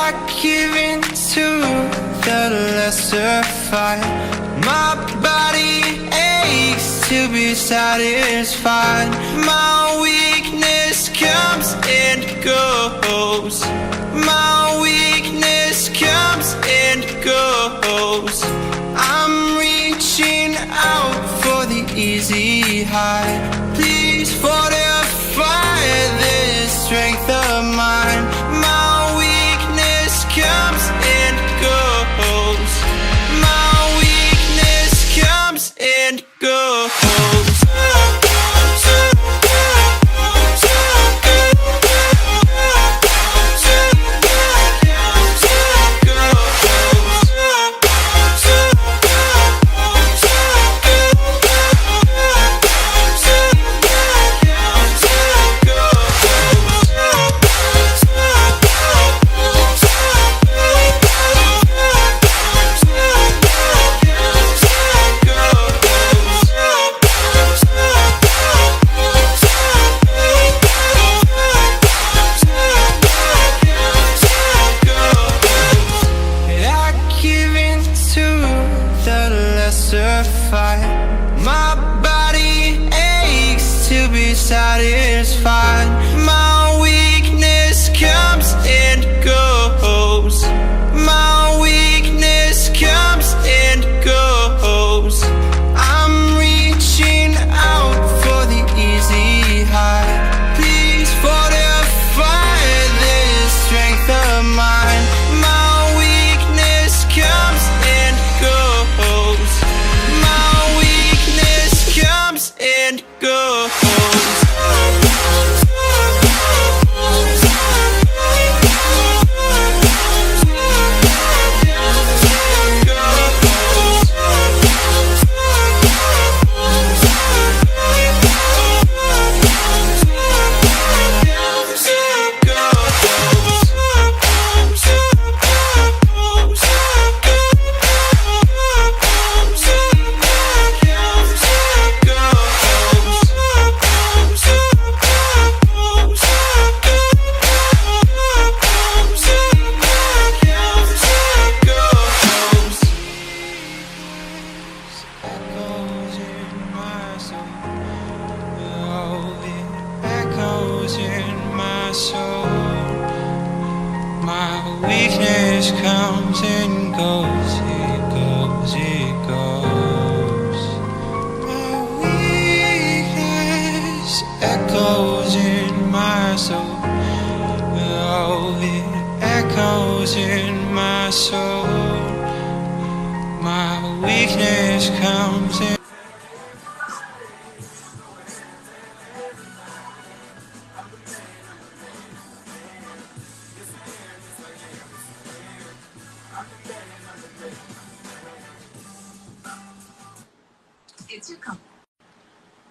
I give in to the lesser fight. My body aches to be satisfied. My weakness comes and goes. My weakness comes and goes. I'm reaching out for the easy high. Please fortify this strength of mine. My weakness comes and goes. My weakness comes and goes. My body aches to be satisfied. My weakness comes and goes. My weakness comes and goes. I'm reaching out for the easy high. Please fortify this strength of mine. My weakness comes and goes. And go. My weakness comes and goes, it goes, it goes. My weakness echoes in my soul. Oh, it echoes in my soul. My weakness comes in.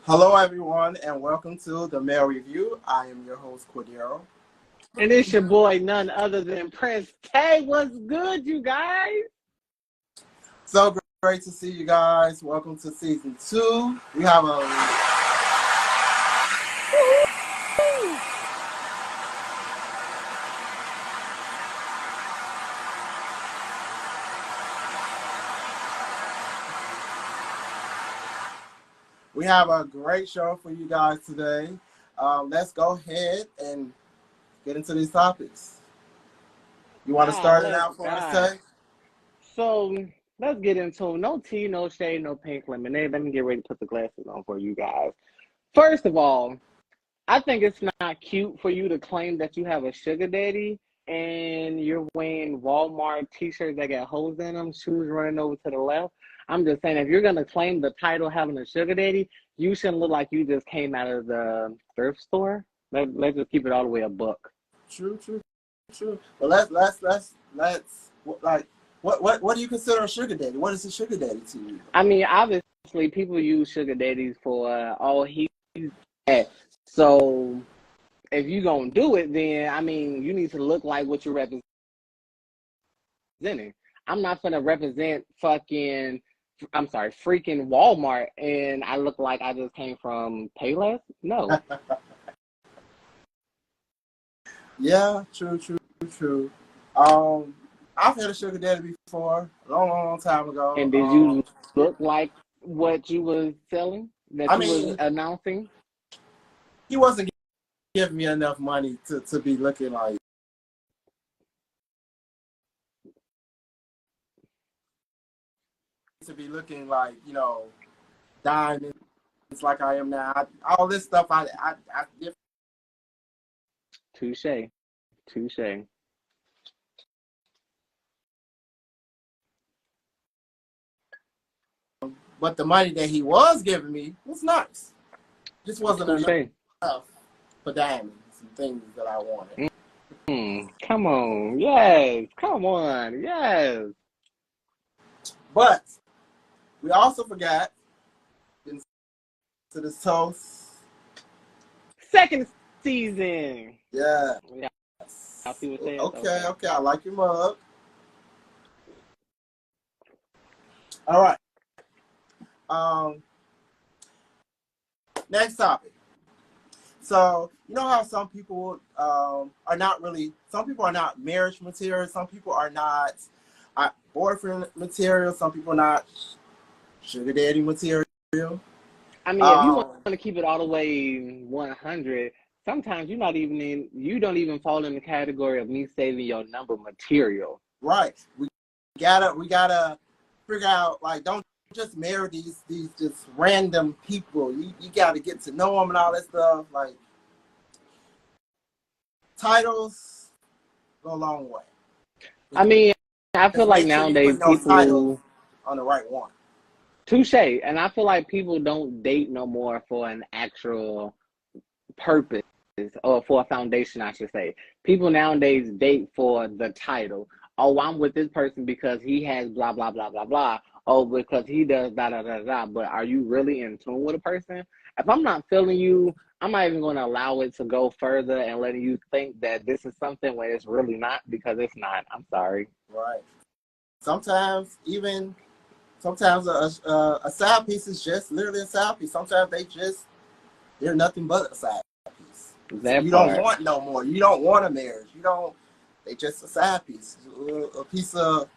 Hello, everyone, and welcome to the Male R3view. I am your host, Cordero. And it's your boy, none other than Prince K. What's good, you guys? So great to see you guys. Welcome to season 2. We have a great show for you guys today. Let's go ahead and get into these topics. You want to start it out for us, Tay? So let's get into no tea, no shade, no pink lemonade. Let me get ready to put the glasses on for you guys. First of all, I think it's not cute for you to claim that you have a sugar daddy and you're wearing Walmart t-shirts that got holes in them, shoes running over to the left. I'm just saying, if you're going to claim the title having a sugar daddy, you shouldn't look like you just came out of the thrift store. Let's just keep it all the way a buck. True. Well, let's like, what do you consider a sugar daddy? What is a sugar daddy to you? I mean, obviously, people use sugar daddies for all he's at. So if you're going to do it, then, I mean, you need to look like what you're representing. I'm not going to represent freaking Walmart and I look like I just came from Payless? No. Yeah, true. I've had a sugar daddy before, a long time ago. And did you look like what you was selling, that I you was mean, announcing? he wasn't giving me enough money to be looking like, you know, diamonds like I am now. All this stuff I did. Touche. Touche. But the money that he was giving me was nice. Just wasn't Touche. enough for diamonds and things that I wanted. Come on. Yes. Come on. Yes. But we also forgot to this toast. Second season. Yeah. I'll see what says. Okay. I like your mug. All right. Next topic. So, you know how some people are not marriage material, some people are not boyfriend material, some people are not sugar daddy material. I mean, if you want to keep it all the way 100, sometimes you don't even fall in the category of me saving your number material. Right. We gotta figure out, like, don't just marry these just random people. You gotta get to know them and all that stuff. Like, titles go a long way. I mean, I feel like nowadays people on the right one. Touche. And I feel like people don't date no more for an actual purpose, or for a foundation, I should say. People nowadays date for the title. Oh, I'm with this person because he has blah, blah, blah, blah, blah. Oh, because he does da, da, da, da. But are you really in tune with a person? If I'm not feeling you, I'm not even going to allow it to go further and letting you think that this is something when it's really not, because it's not. I'm sorry. Right. Sometimes a side piece is just literally a side piece. Sometimes they're nothing but a side piece. So you don't want no more. You don't want a marriage. They just a side piece. A piece of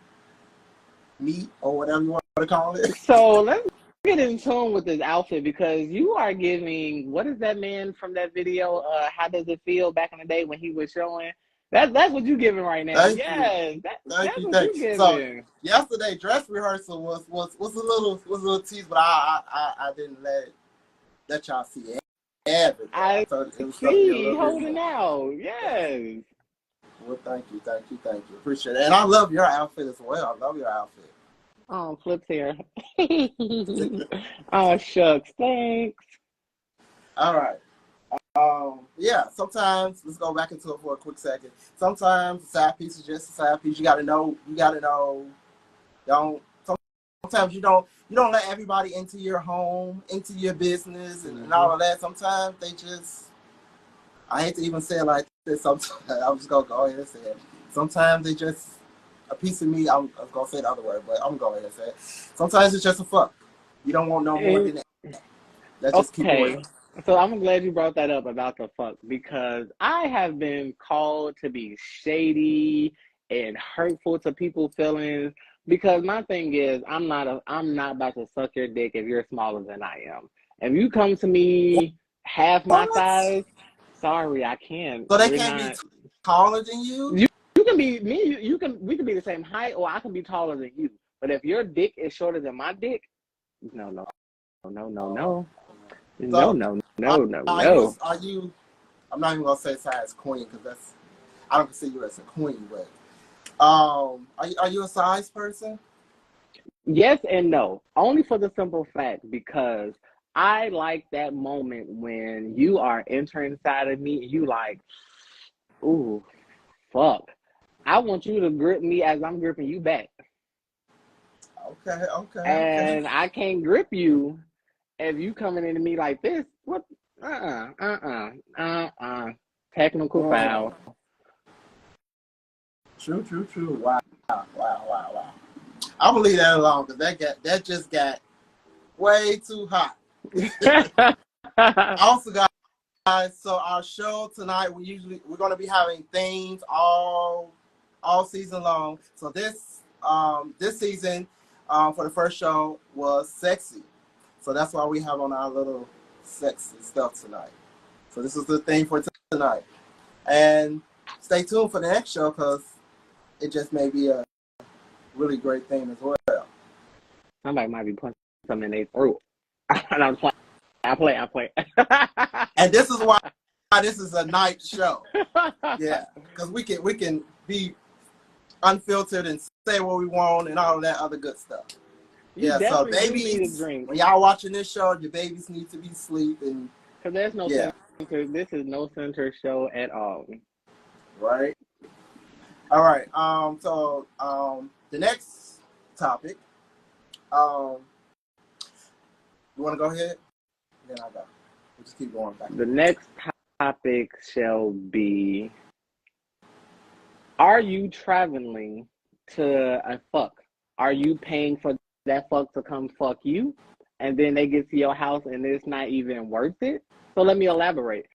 meat or whatever you want to call it. So let's get in tune with this outfit, because you are giving, what is that man from that video? How does it feel back in the day when he was showing? That's what you're giving right now. Thank yes, you. That's what you're giving. So yesterday dress rehearsal was a little tease, but I didn't let y'all see everything. I see holding out. Yes. Well, thank you. Appreciate it. And I love your outfit as well. I love your outfit. Oh, Flip's here. Oh, shucks. Thanks. All right. Yeah, sometimes, let's go back into it for a quick second. Sometimes a side piece is just a side piece. You gotta know, sometimes you don't let everybody into your home, into your business and all of that. Sometimes they just, I hate to even say it like this, sometimes I'm just gonna go ahead and say it. Sometimes they just, a piece of me, I was gonna say the other word, but I'm gonna go ahead and say it. Sometimes it's just a fuck. You don't want no more than that. Let's just keep it real. So I'm glad you brought that up about the fuck, because I have been called to be shady and hurtful to people's feelings, because my thing is, I'm not about to suck your dick if you're smaller than I am. If you come to me half my size, sorry, I can't. So they can't be taller than you? You can be me, we can be the same height, or I can be taller than you. But if your dick is shorter than my dick, no. So, no. Are you? I'm not even gonna say size queen, because I don't consider you as a queen. But are you a size person? Yes and no. Only for the simple fact, because I like that moment when you are entering inside of me and you like, ooh, fuck. I want you to grip me as I'm gripping you back. Okay. And I can't grip you if you coming into me like this. What? Technical foul. True. Wow. I'm gonna leave that alone, because that just got way too hot. Also, guys, so our show tonight, we're gonna be having themes all all season long. So this season, for the first show was sexy. So that's why we have on our little sexy stuff tonight. So this is the thing for tonight. And stay tuned for the next show because it just may be a really great thing as well. Somebody might be putting something in their throat. And I'm playing. I play. And this is why this is a night show. Yeah, because we can be unfiltered and say what we want and all of that other good stuff. Yeah, so babies, when y'all watching this show, your babies need to be asleep and because there's no center. This is no center show at all. Right. All right. So the next topic. You want to go ahead? Then I go. We'll just keep going back. The next topic shall be: are you traveling to a fuck? Are you paying for that fuck to come fuck you? And then they get to your house and it's not even worth it? So let me elaborate.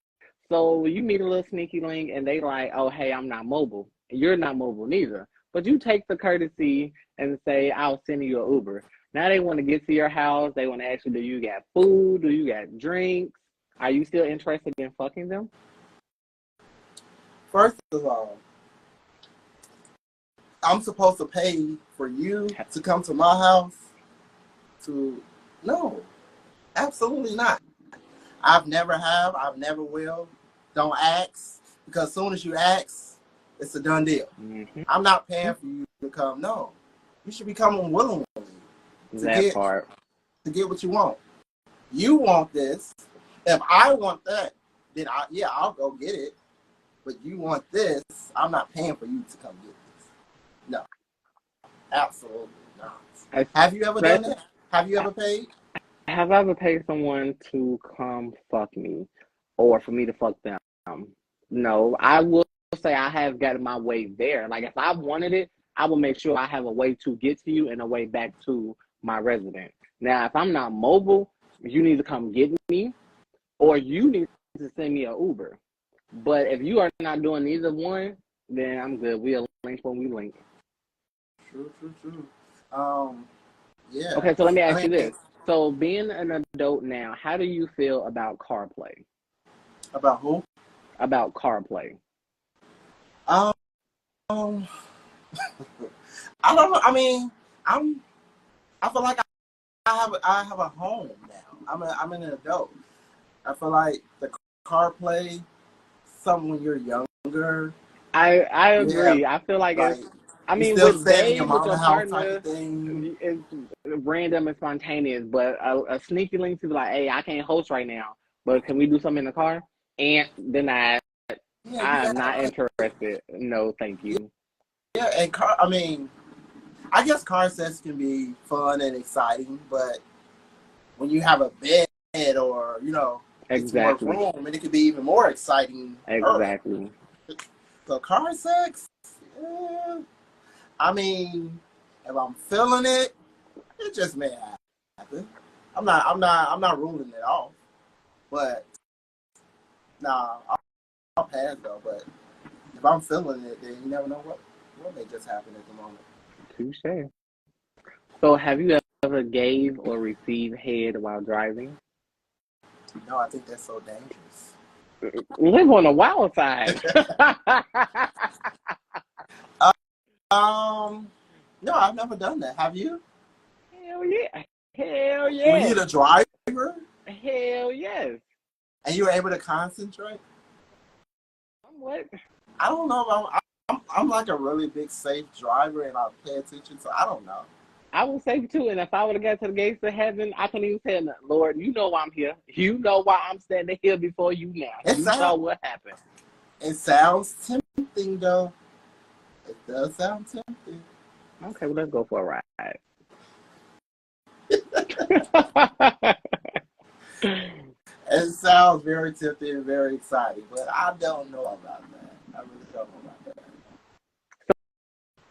So you meet a little sneaky link and they like, oh, hey, I'm not mobile. You're not mobile neither. But you take the courtesy and say, I'll send you an Uber. Now they want to get to your house. They want to ask you, do you got food? Do you got drinks? Are you still interested in fucking them? First of all, I'm supposed to pay for you to come to my house no, absolutely not. I've never will. Don't ask, because as soon as you ask, it's a done deal. Mm-hmm. I'm not paying for you to come. No, you should be coming willingly to get what you want. You want this. If I want that, then I'll go get it. But you want this, I'm not paying for you to come get this. No, absolutely not. Have you ever done that? Have you ever paid? Have I ever paid someone to come fuck me or for me to fuck them? No, I will say I have gotten my way there. Like if I wanted it, I will make sure I have a way to get to you and a way back to my resident. Now, if I'm not mobile, you need to come get me or you need to send me an Uber. But if you are not doing either one, then I'm good. We'll link when we link. True. Yeah. Okay, so let me ask you this. So being an adult now, how do you feel about CarPlay? About who? About CarPlay. I don't know. I mean, I feel like I have a home now. I'm an adult. I feel like the CarPlay, something when you're younger. I agree. I feel like it's. I mean, with dating with your partner, it's random and spontaneous. But a sneaky link to be like, hey, I can't host right now, but can we do something in the car? And then I'm not interested. No, thank you. Yeah, and I guess car sex can be fun and exciting, but when you have a bed or exactly, it's more room, and it could be even more exciting. Exactly. So car sex, I mean, if I'm feeling it, it just may happen. I'm not ruling it off, but I'll pass though. But if I'm feeling it, then you never know what may just happen at the moment. Touche. So, have you ever gave or received head while driving? No, I think that's so dangerous. Live on the wild side. No, I've never done that. Have you? Hell yeah. Hell yeah. Were you the driver? Hell yes. And you were able to concentrate? What? I don't know if I'm like a really big safe driver and I pay attention, so I don't know. I was safe too, and if I would have got to the gates of heaven, I couldn't even say, Lord, you know why I'm here. You know why I'm standing here before you now. You know what happened. It sounds tempting, though. It does sound tempting. Okay, well, let's go for a ride. It sounds very tempting and very exciting, but I don't know about that. I really don't know about that.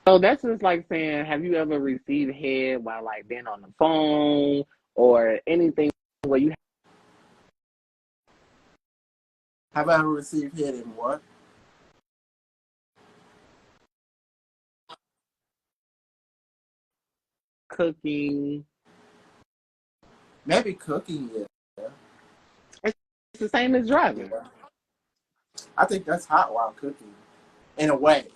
So that's just like saying, have you ever received head while like being on the phone or anything where you have I ever received head in what? cooking. Maybe cooking, yeah. It's the same as driving. Yeah. I think that's hot while cooking. In a way.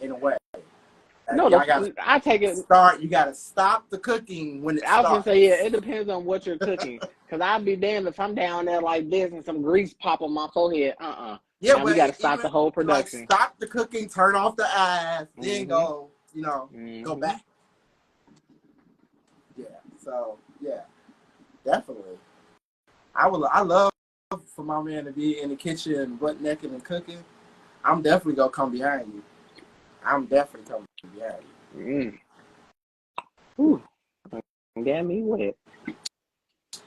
No, Y'all gotta I take it. you gotta stop the cooking when it I was starts. gonna say, yeah, it depends on what you're cooking. Cause I'd be damned if I'm down there like this and some grease pop on my forehead. Yeah, now we gotta stop the whole production. Like, stop the cooking, turn off the eyes, then go, go back. Yeah. So yeah, definitely. I love for my man to be in the kitchen butt naked and cooking. I'm definitely gonna come behind you. I'm definitely coming behind you. Ooh, get me wet.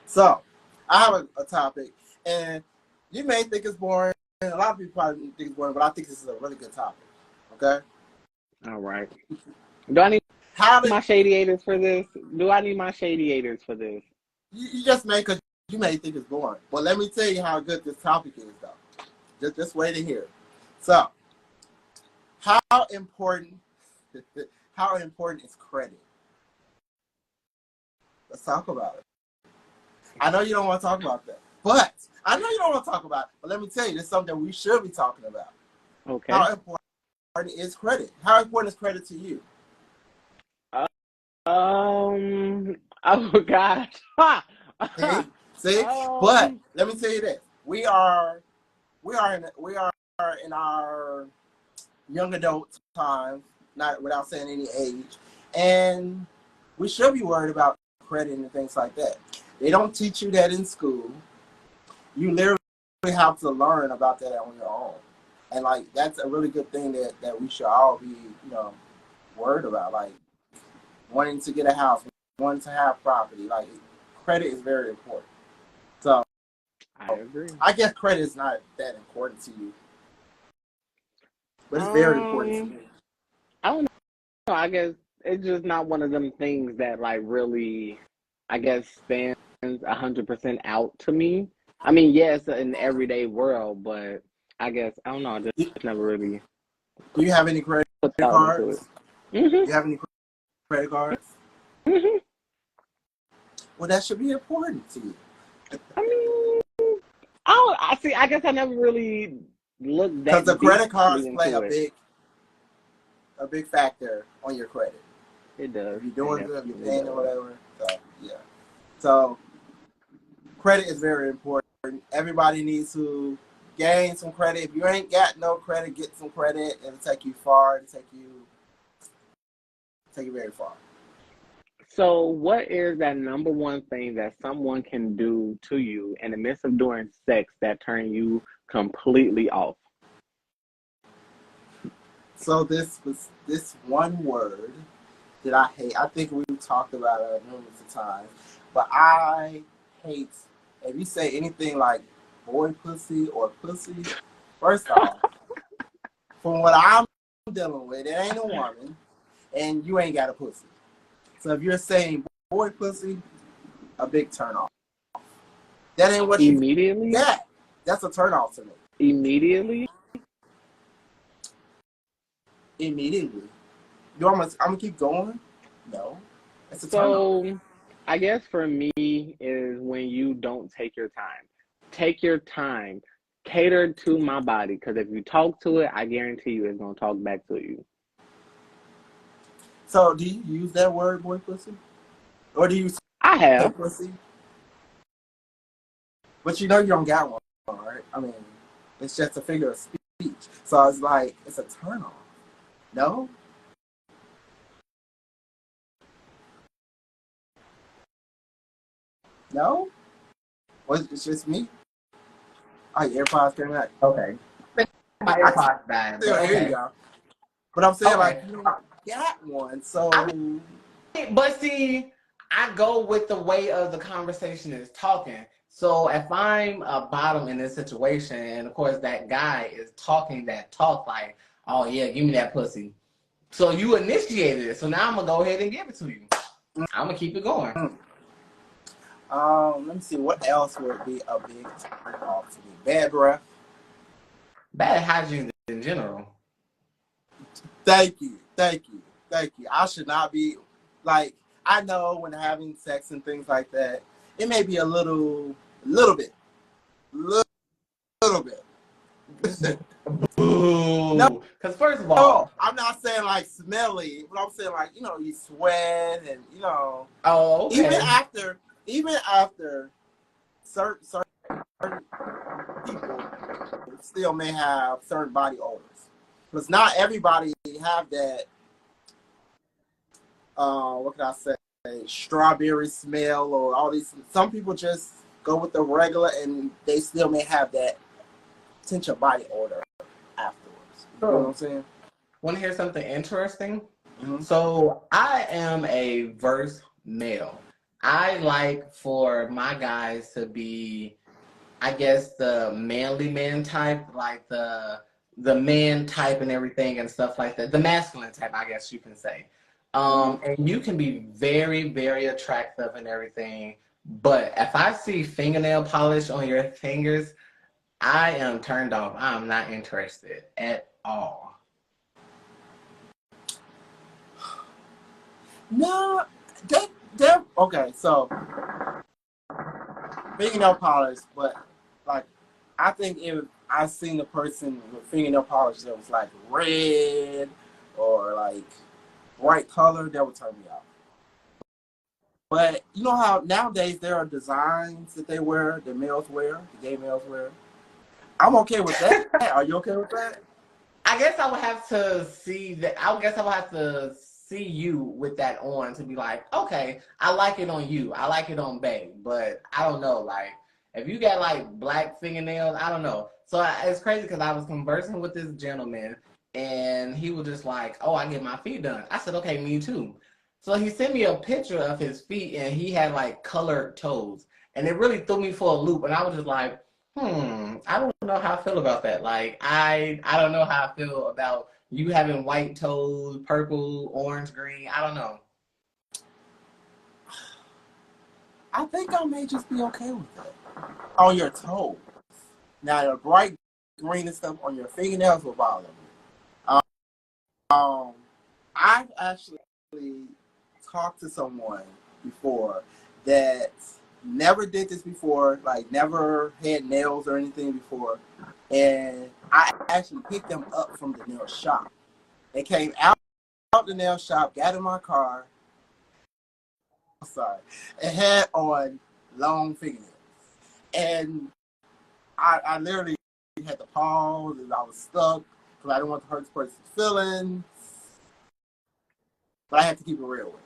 So I have a topic, and you may think it's boring. A lot of people probably think it's boring, but I think this is a really good topic. Okay. All right. Do I need my shadiators for this? Do I need my shadiators for this? You just may, because you may think it's boring. But let me tell you how good this topic is, though. Just wait to hear it. So, how important is credit? Let's talk about it. I know you don't want to talk about that, but let me tell you, this is something we should be talking about. Okay. How important is credit? How important is credit to you? Oh gosh. See? But let me tell you this: we are in our young adult times, not without saying any age, and we should be worried about credit and things like that. They don't teach you that in school. You literally have to learn about that on your own, and like that's a really good thing that we should all be worried about, like wanting to get a house, wanting to have property. Like credit is very important. So I agree. I guess credit is not that important to you, but it's very important to me. I don't know. I guess it's just not one of them things that like really, I guess, stands 100% out to me. I mean, yes, in the everyday world, but I guess I don't know. I just never really. Do you have any credit cards? Mm-hmm. Do you have any credit cards? Mm-hmm. Well, that should be important to you. I mean, I see. I guess I never really looked that. Because the credit cards play a big factor on your credit. It does. If you're doing good, if you're paying or whatever. So yeah. So credit is very important. Everybody needs to gain some credit. If you ain't got no credit, get some credit. It'll take you far. It'll take you very far. So, what is that number one thing that someone can do to you in the midst of doing sex that turn you completely off? So this one word that I hate. I think we've talked about it numerous of times, but I hate if you say anything like boy pussy or pussy. First off, from what I'm dealing with, it ain't a woman, and you ain't got a pussy. So if you're saying boy pussy, a big turn off. That ain't what immediately. Yeah, that's a turn off to me. Immediately. Do I'm gonna keep going? No, it's a turn off. I guess for me is when you don't take your time. Take your time. Cater to my body, because if you talk to it, I guarantee you it's gonna talk back to you. So, do you use that word, boy pussy? Or do you say I have. pussy? But you don't got one, right? I mean, it's just a figure of speech. So it's like, it's a turn off. No? No? Or it's just me? Oh, your AirPods came back. Okay. My AirPods died. Here you go. But I'm saying, like, you don't got one, so... But see, I go with the way of the conversation is talking. So if I'm a bottom in this situation, and of course that guy is talking that talk like, oh yeah, give me that pussy. So you initiated it. So now I'm gonna go ahead and give it to you. I'm gonna keep it going. Let me see, what else would be a big turn off to me? Bad breath. Bad hygiene in general. Thank you. I should not be, like, I know when having sex and things like that, it may be a little bit. No, Boo. Because first of all, I'm not saying like smelly, but I'm saying like, you sweat and oh, okay. even after certain people still may have certain body odors. Because not everybody have that what can I say, strawberry smell or all these. Some people just go with the regular and they still may have that potential body odor afterwards. You know what I'm saying? Want to hear something interesting? Mm-hmm. So I am a verse male. I like for my guys to be, I guess, the manly man type, like the man type and everything and stuff like that. The masculine type, I guess you can say. And you can be very, very attractive and everything. But if I see fingernail polish on your fingers, I am turned off. I'm not interested at all. No, they're okay. So fingernail polish, but like I think if I seen a person with fingernail polish that was like red or like bright color, that would turn me off. But you know how nowadays there are designs that they wear, the males wear, the gay males wear. I'm okay with that. Are you okay with that? I guess I would have to see that. I guess I would have to see you with that on to be like, okay, I like it on you. I like it on Bae. But I don't know, like, if you got like black fingernails, I don't know. So it's crazy because I was conversing with this gentleman and he was just like, oh, I get my feet done. I said, okay, me too. So he sent me a picture of his feet and he had like colored toes. And it really threw me for a loop. And I was just like, I don't know how I feel about that. Like, I don't know how I feel about you having white toes, purple, orange, green. I don't know. I think I may just be okay with that. On your toes. Now, the bright green and stuff on your fingernails will bother me. I've actually talked to someone before that never did this before, like never had nails or anything before, and I actually picked them up from the nail shop. They came out the nail shop, got in my car, and had on long fingernails, and I literally had to pause and I was stuck because I didn't want to hurt this person's feelings, but I had to keep it real with them.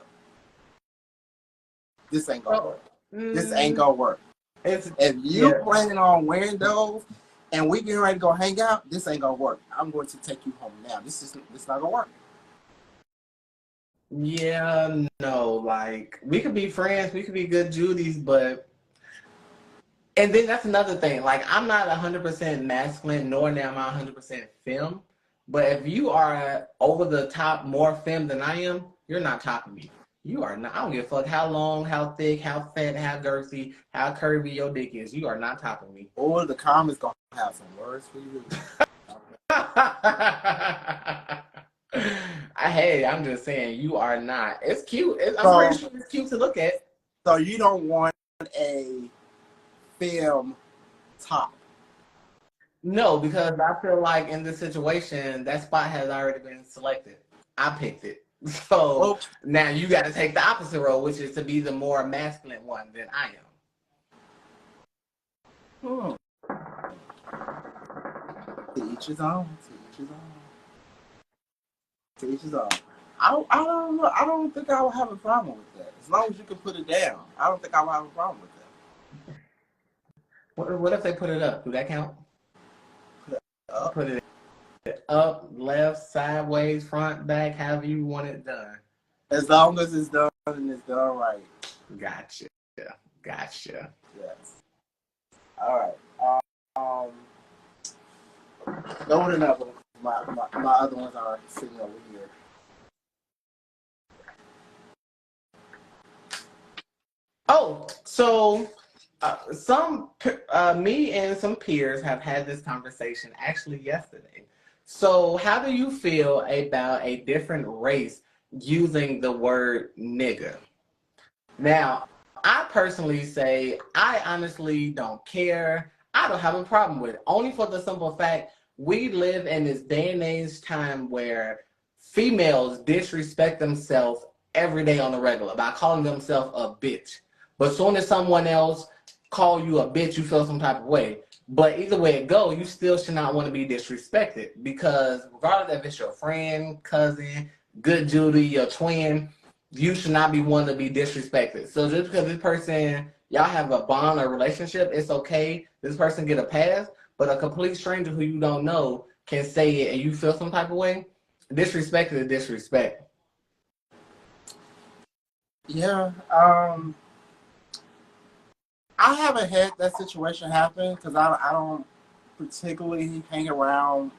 This ain't gonna work. This ain't gonna work. If you planning on wearing those and we getting ready to go hang out, this ain't gonna work. I'm going to take you home now. This not gonna work. Yeah, no, like we could be friends, we could be good Judies, but and then that's another thing. Like I'm not 100% masculine, nor am I 100% femme. But if you are over the top more femme than I am, you're not topping me. You are not. I don't give a fuck how long, how thick, how fat, how girthy, how curvy your dick is. You are not topping me. Or the comments gonna have some words for you. Hey, I'm just saying you are not. It's cute. I'm pretty sure it's cute to look at. So you don't want a film top? No, because I feel like in this situation, that spot has already been selected. I picked it. So now you got to take the opposite role, which is to be the more masculine one than I am. To each his own. To each his own. To each his own. I don't know. I don't think I will have a problem with that. As long as you can put it down, I don't think I will have a problem with that. What if they put it up? Do that count? Up. Put it up, left, sideways, front, back, however you want it done. As long as it's done and it's done right. Gotcha. Gotcha. Yes. All right. Go with another one. My other ones are sitting over here. Oh, so me and some peers have had this conversation actually yesterday. So how do you feel about a different race using the word nigga? Now, I personally say I honestly don't care. I don't have a problem with it. Only for the simple fact we live in this day and age time where females disrespect themselves every day on the regular by calling themselves a bitch. But soon as someone else call you a bitch, you feel some type of way. But either way it go, you still should not want to be disrespected because regardless if it's your friend, cousin, good Judy, your twin, you should not be one to be disrespected. So just because this person, y'all have a bond or relationship, it's okay. This person get a pass, but a complete stranger who you don't know can say it and you feel some type of way. Disrespect is disrespect. Yeah. I haven't had that situation happen because I don't particularly hang around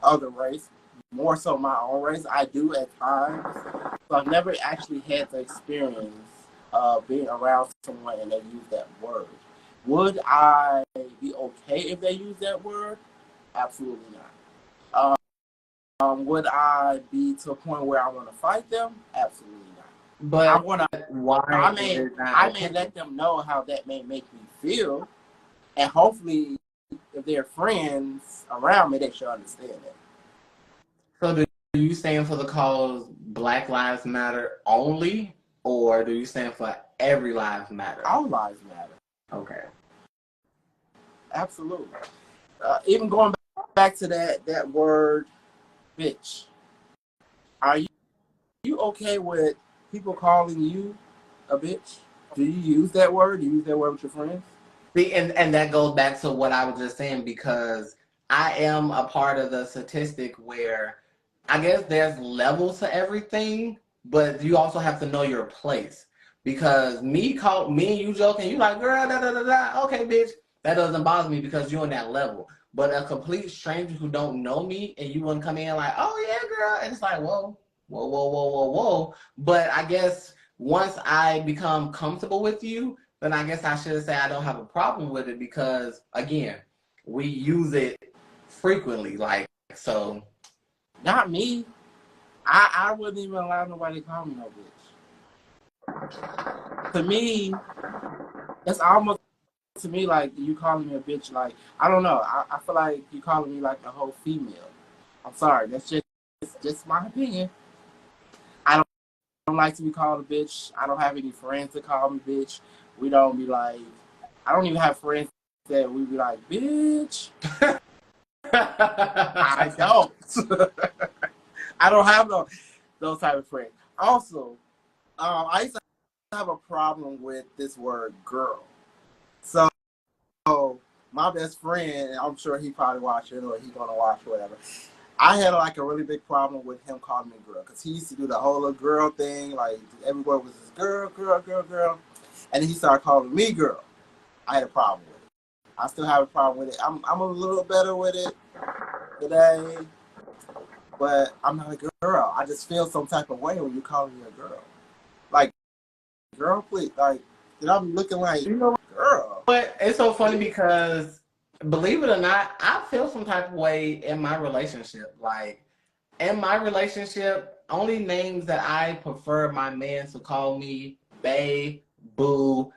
other race, more so my own race. I do at times, so I've never actually had the experience of being around someone and they use that word. Would I be okay if they use that word? Absolutely not. Would I be to a point where I want to fight them? Absolutely not. I But want to. why I is may. it not I may okay? let them know how that may make me feel, and hopefully, if they're friends around me, they should understand that. So do you stand for the cause Black Lives Matter only, or do you stand for every lives matter? All lives matter. Okay. Absolutely. Even going back to that word, bitch. Are you okay with people calling you a bitch? Do you use that word? Do you use that word with your friends? See, and that goes back to what I was just saying because I am a part of the statistic where I guess there's levels to everything, but you also have to know your place. Because me and you joking, you like, girl, da da da da, okay, bitch. That doesn't bother me because you're on that level. But a complete stranger who don't know me and you want to come in like, oh yeah, girl, and it's like, whoa, whoa, whoa, whoa, whoa, whoa. But I guess once I become comfortable with you, then I guess I should say I don't have a problem with it because again, we use it frequently. Like so. Not me. I wouldn't even allow nobody to call me no bitch. To me, it's almost to me like you calling me a bitch. Like I don't know. I feel like you calling me like a whole female. I'm sorry. That's just my opinion. I don't like to be called a bitch. I don't have any friends to call me bitch. We don't be like. I don't even have friends that we be like bitch. I don't. I don't have those type of friends. Also, I used to have a problem with this word girl. So my best friend, I'm sure he probably watch it or he gonna watch it, whatever. I had like a really big problem with him calling me girl because he used to do the whole little girl thing, like everywhere was this girl, girl, girl, girl, and then he started calling me girl. I had a problem with it. I still have a problem with it. I'm a little better with it today, but I'm not a girl. I just feel some type of way when you call me a girl. Like, girl, please, like, you know, I'm looking like You know girl. what? It's so funny because believe it or not, I feel some type of way in my relationship. Like in my relationship, only names that I prefer my man to call me bae, boo.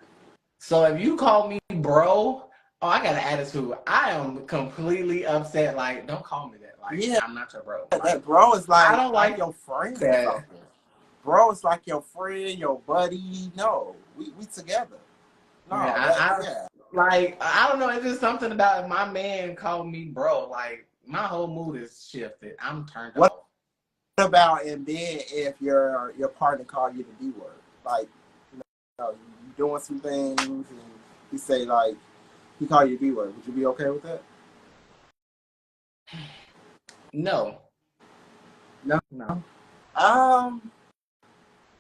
So if you call me bro, oh, I got an attitude. I am completely upset. Like, don't call me that. Like, Yeah, I'm not your bro. Like, that bro is I like don't I'm like your friend or that. something. Bro is like your friend, your buddy. No, we together. Yeah, No, that I yeah. like I don't know. It's just something about if my man called me bro. Like my whole mood is shifted. I'm turned What off. about in bed if your partner called you the D word? Like, you know, you doing some things and he say like he call you D word. Would you be okay with that? No, No. no, Um,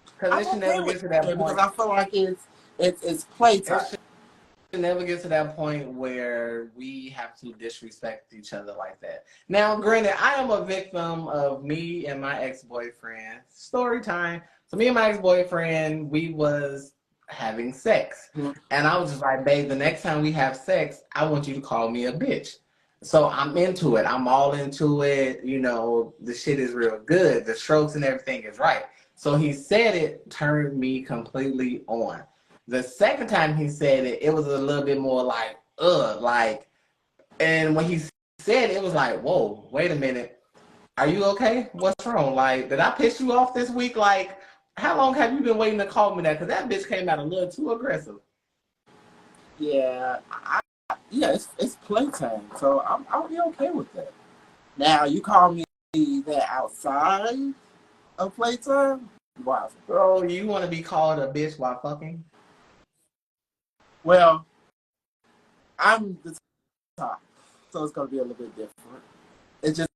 because I'm it should okay never with get to that it because point. I feel like it's It playtime. should never get to that point where we have to disrespect each other like that. Now, granted, I am a victim of me and my ex-boyfriend. Story time. So me and my ex-boyfriend, we was having sex. Mm-hmm. And I was just like, babe, the next time we have sex, I want you to call me a bitch. So I'm into it. I'm all into it. You know, the shit is real good. The strokes and everything is right. So he said it turned me completely on. The second time he said it, it was a little bit more like, ugh, like, and when he said it, it was like, whoa, wait a minute. Are you okay? What's wrong? Like, did I piss you off this week? Like, how long have you been waiting to call me that? Because that bitch came out a little too aggressive. Yeah, yeah, it's playtime, so I'll be okay with that. Now you call me that outside of playtime? Wow. Bro, you want to be called a bitch while fucking? Well, I'm the top, so it's gonna be a little bit different. It's just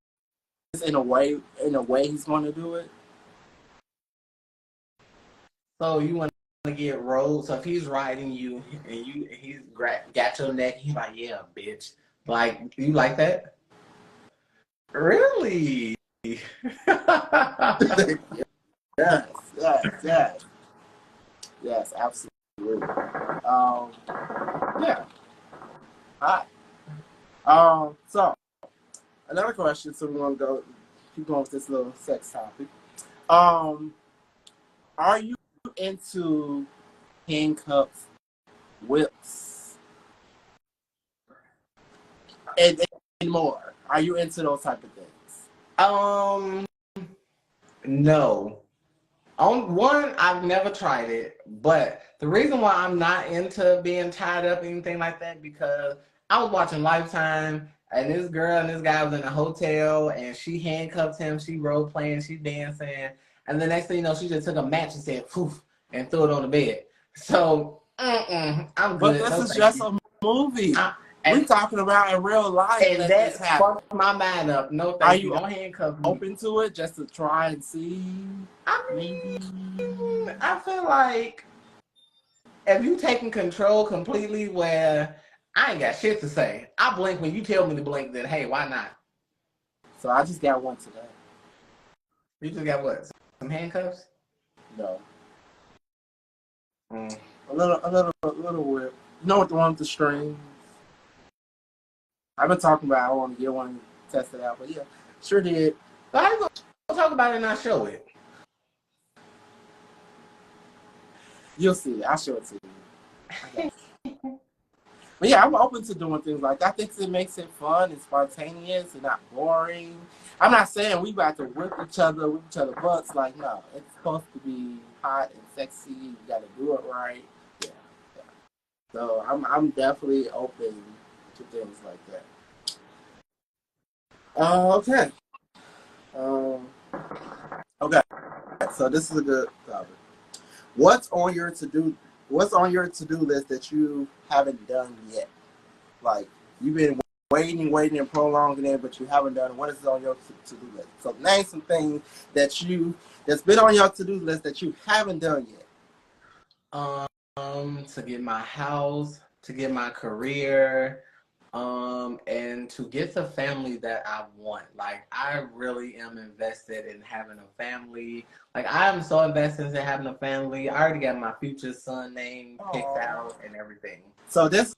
in a way he's gonna do it. So you want to get rolled? So if he's riding you and he's got your neck, he's like, yeah, bitch. Like, you like that? Really? Yes, yes, absolutely. Yeah. All right. So another question. So we want to keep going with this little sex topic. Are you into handcuffs, whips, and more? Are you into those type of things? No. On one, I've never tried it, but the reason why I'm not into being tied up, anything like that, because I was watching Lifetime, and this girl and this guy was in a hotel, and she handcuffed him, she role playing, she dancing, and the next thing you know, she just took a match and said, poof, and threw it on the bed. So, I'm good. But this is just a movie. We're talking about in real life. And that fucked my mind up. No, thank you. Don't handcuff me. Open to it just to try and see? I mean, I feel like if you taking control completely, where I ain't got shit to say. I blink when you tell me to blink. Then hey, why not? So I just got one today. You just got what? Some handcuffs? No. A little whip. You know what, the one with the strings? I've been talking about I want to get one tested out, but yeah, sure did. So how you gonna talk about it and not show it? You'll see. I'll show it to you. But yeah, I'm open to doing things like that. I think it makes it fun and spontaneous and not boring. I'm not saying we about to whip each other butts. Like, no, it's supposed to be hot and sexy. You got to do it right. Yeah. So I'm definitely open to things like that. Okay. Okay. So this is a good topic. What's on your to-do list that you haven't done yet? Like, you've been waiting and prolonging it, but you haven't done it. What is on your to-do list? So name some things that's been on your to-do list that you haven't done yet. To get my house, to get my career, and to get the family that I want. Like, I really am invested in having a family. Like, I am so invested in having a family. I already got my future son name picked out and everything. So these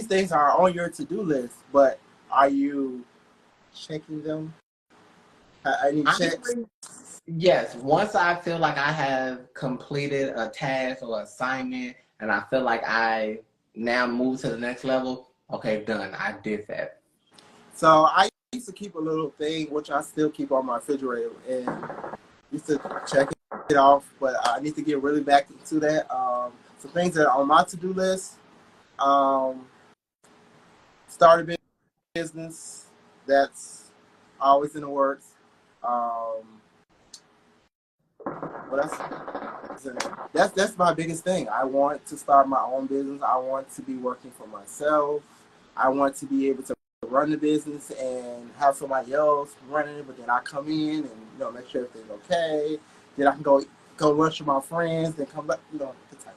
things are on your to-do list, but are you checking them? Any checks? Yes. Once I feel like I have completed a task or assignment, and I feel like I now move to the next level, okay, done. I did that. So I used to keep a little thing, which I still keep on my refrigerator, and used to check it off, but I need to get really back into that. Some things that are on my to-do list. Start a business. That's always in the works. What else? That's my biggest thing. I want to start my own business. I want to be working for myself. I want to be able to run the business and have somebody else running it, but then I come in and make sure everything's okay. Then I can go lunch with my friends, then come back, the type of thing.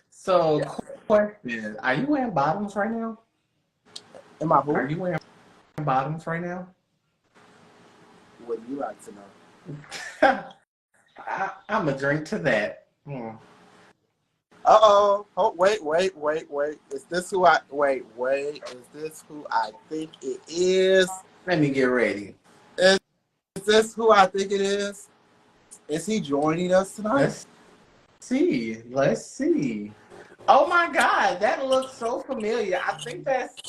So, question: are you wearing bottoms right now? Am I who? Are you wearing bottoms right now? What do you like to know? I'm a drink to that. Uh-oh. Oh, wait. Is this who I think it is? Let me get ready. Is this who I think it is? Is he joining us tonight? Let's see. Let's see. Oh my God, that looks so familiar. I think that's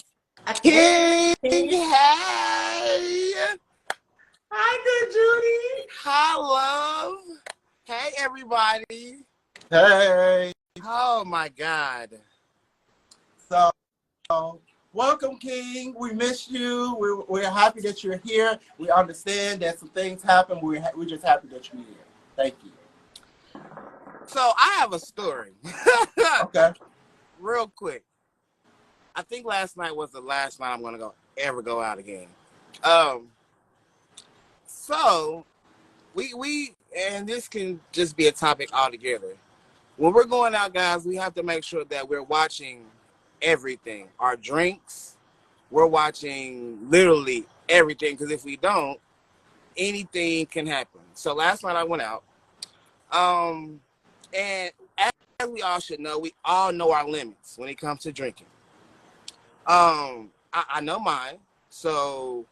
King, King. hey! Hi, good Judy. Hi, love. Hey, everybody. Hey! Oh, my God. So, welcome, King. We miss you. We're happy that you're here. We understand that some things happen. We're just happy that you're here. Thank you. So, I have a story. Okay. Real quick. I think last night was the last night I'm going to ever go out again. So, we and this can just be a topic altogether. When we're going out, guys, we have to make sure that we're watching everything. Our drinks, we're watching literally everything, because if we don't, anything can happen. So last night I went out, and as we all should know, we all know our limits when it comes to drinking. I know mine, so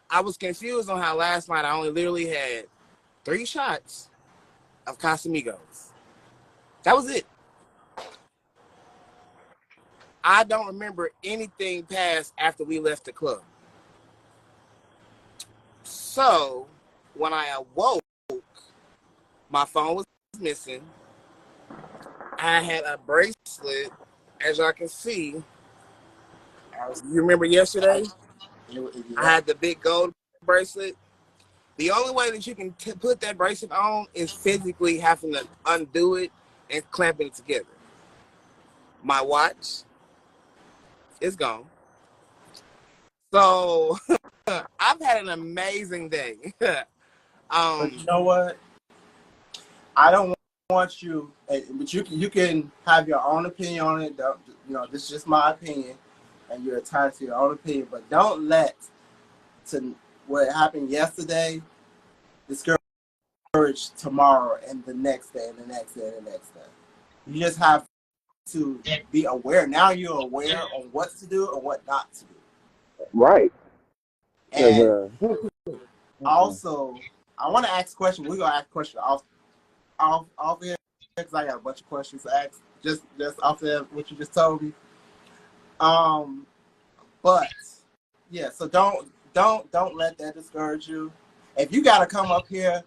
I was confused on how last night I only literally had 3 shots of Casamigos. That was it. I don't remember anything past after we left the club. So when I awoke, my phone was missing. I had a bracelet, as y'all can see. You remember yesterday? I had the big gold bracelet. The only way that you can put that bracelet on is physically having to undo it and clamping it together. My watch is gone. So I've had an amazing day. But you know what? I don't want you, but you can have your own opinion on it. This is just my opinion, and you're entitled to your own opinion. But don't let what happened yesterday discourage tomorrow and the next day and the next day and the next day. You just have to be aware. Now you're aware on what to do and what not to do. Right. And also, I want to ask a question. We're gonna ask a question off here because I got a bunch of questions to ask. Just off there what you just told me. But yeah, so don't let that discourage you. If you gotta come up here,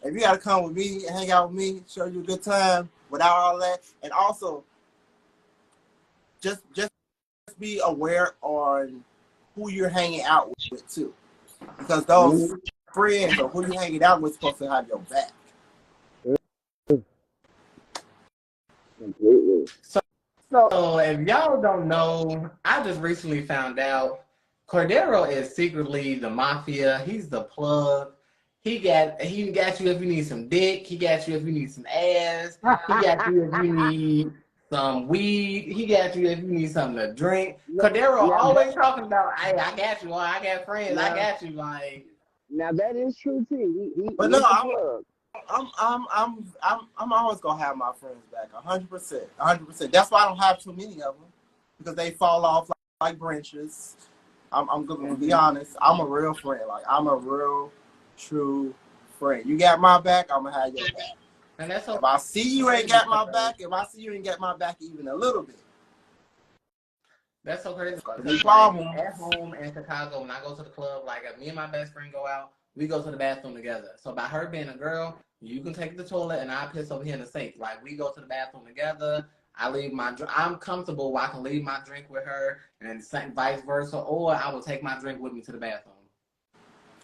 if you gotta come with me and hang out with me, show you a good time without all that, and also just be aware on who you're hanging out with too, because those friends or who you're hanging out with supposed to have your back. Completely. So if y'all don't know, I just recently found out Cordero is secretly the mafia. He's the plug. He got you if you need some dick. He got you if you need some ass. He got you if you need some weed. He got you if you need something to drink. Cordero always talking about, hey, I got you. I got friends. I got you. Like, now that is true too. But no, I'm always gonna have my friends back, 100%, 100%. That's why I don't have too many of them, because they fall off like branches. I'm gonna be honest. I'm a real friend. Like, I'm a real, true friend. You got my back, I'm gonna have your back. and that's If I see you ain't got my back, if I see you ain't got my back even a little bit, that's so crazy. the problem At home in Chicago, when I go to the club, like if me and my best friend go out, we go to the bathroom together. So by her being a girl, you can take the toilet and I piss over here in the sink. Like, we go to the bathroom together. I'm comfortable where I can leave my drink with her, and vice versa, or I will take my drink with me to the bathroom.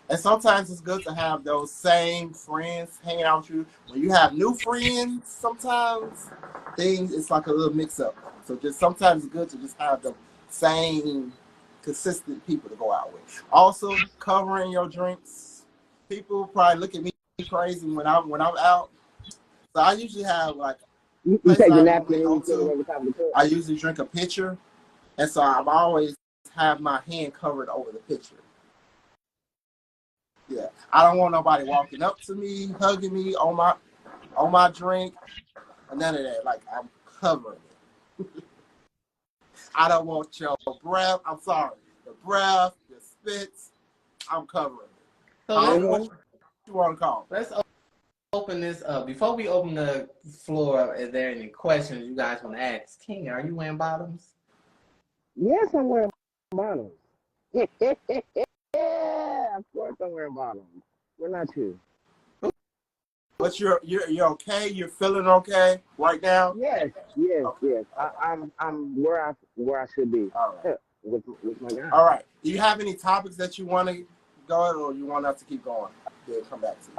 And sometimes it's good to have those same friends hanging out with you. When you have new friends, sometimes it's like a little mix up. So just sometimes it's good to just have the same consistent people to go out with. Also, covering your drinks. People probably look at me crazy when I'm out. So I usually have like you take the napkin and you put it over top of the cup. I usually drink a pitcher, and so I always have my hand covered over the pitcher. Yeah, I don't want nobody walking up to me, hugging me on my drink, or none of that. Like, I'm covering it. I don't want your breath. I'm sorry, the breath, the spits. I'm covering it. So What you want to call? let's open this up, before we open the floor, is there any questions you guys want to ask? King, are you wearing bottoms? Yes, I'm wearing bottoms. Yeah, of course I'm wearing bottoms. We're not you. But you're okay. You're feeling okay right now. Yes. Okay. Yes. I'm where I should be. All right. With my guy. All right. Do you have any topics that you want to go on, or you want us to keep going? Then come back to you.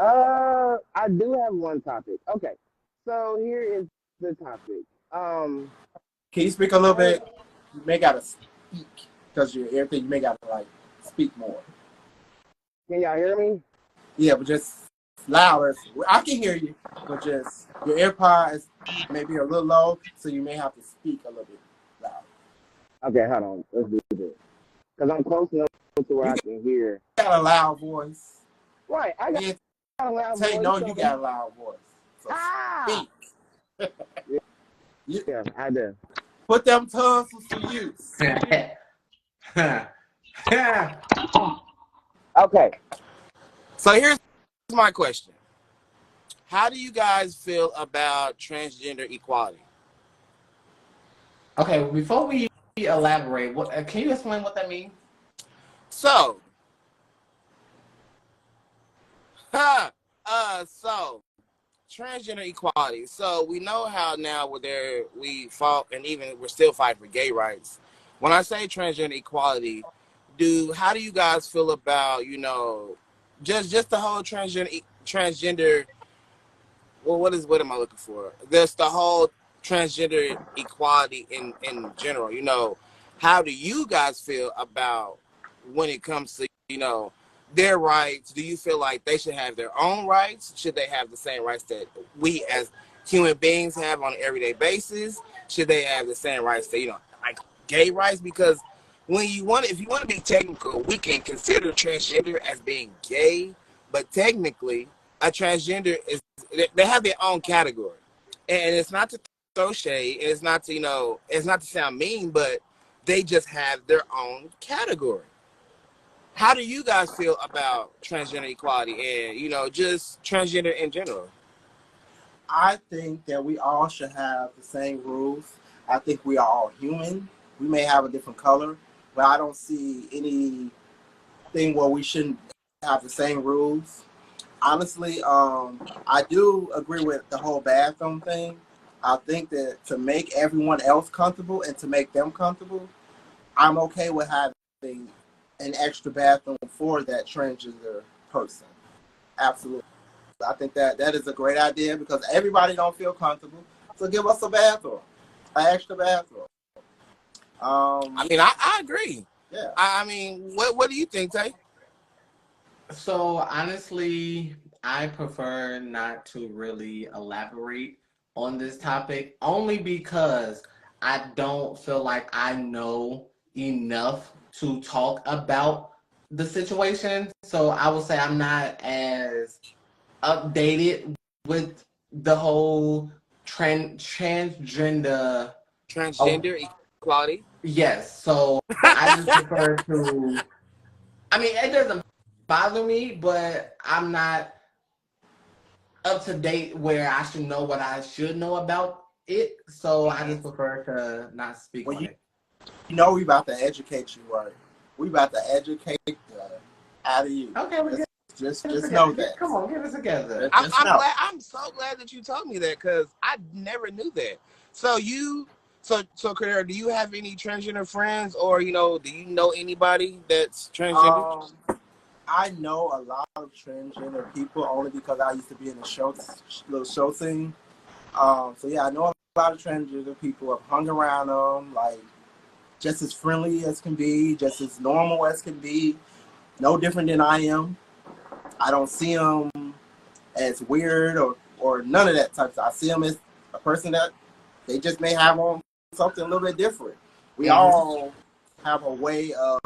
I do have one topic. Okay. So here is the topic. Can you speak a little bit? You may gotta speak because you're everything. You may gotta like speak more. Can y'all hear me? Yeah, but just louder. I can hear you, but just your AirPod is maybe a little low, so you may have to speak a little bit louder. Okay, hold on. Let's do this. Because I'm close enough to where I can hear. You got a loud voice. Right, I got a loud voice. No, you got a loud voice. So speak. Yeah, I do. Put them tonsils to use. Okay. So here's my question. How do you guys feel about transgender equality? Okay, before we elaborate, can you explain what that means? So, transgender equality. So we know how now we fought, and even we're still fighting for gay rights. When I say transgender equality, how do you guys feel about, just the whole transgender? Well, what am I looking for? There's the whole transgender equality in general. How do you guys feel about when it comes to their rights? Do you feel like they should have their own rights? Should they have the same rights that we as human beings have on an everyday basis? Should they have the same rights that like gay rights? Because if you want to be technical, we can consider transgender as being gay, but technically a transgender they have their own category, and it's not to throw shade, and it's not to sound mean, but they just have their own category. How do you guys feel about transgender equality and just transgender in general? I think that we all should have the same rules. I think we are all human. We may have a different color, but I don't see anything where we shouldn't have the same rules. Honestly, I do agree with the whole bathroom thing. I think that to make everyone else comfortable and to make them comfortable, I'm okay with having an extra bathroom for that transgender person. Absolutely. I think that is a great idea because everybody don't feel comfortable. So give us a bathroom, an extra bathroom. I agree. Yeah. What do you think, Tay? So honestly, I prefer not to really elaborate on this topic only because I don't feel like I know enough to talk about the situation. So I would say I'm not as updated with the whole transgender equality. Yes. So I just prefer to. It doesn't bother me, but I'm not up to date where I should know what I should know about it. So I just prefer to not speak on it. We about to educate you, right? We about to educate out of you. Okay, just know that. Come on, get it together. I'm so glad that you told me that because I never knew that. So Carrera, do you have any transgender friends, or do you know anybody that's transgender? I know a lot of transgender people only because I used to be in a little show scene. So yeah, I know a lot of transgender people. I've hung around them, like just as friendly as can be, just as normal as can be. No different than I am. I don't see them as weird or none of that type of stuff. I see them as a person that they just may have on something a little bit different. We all have a way of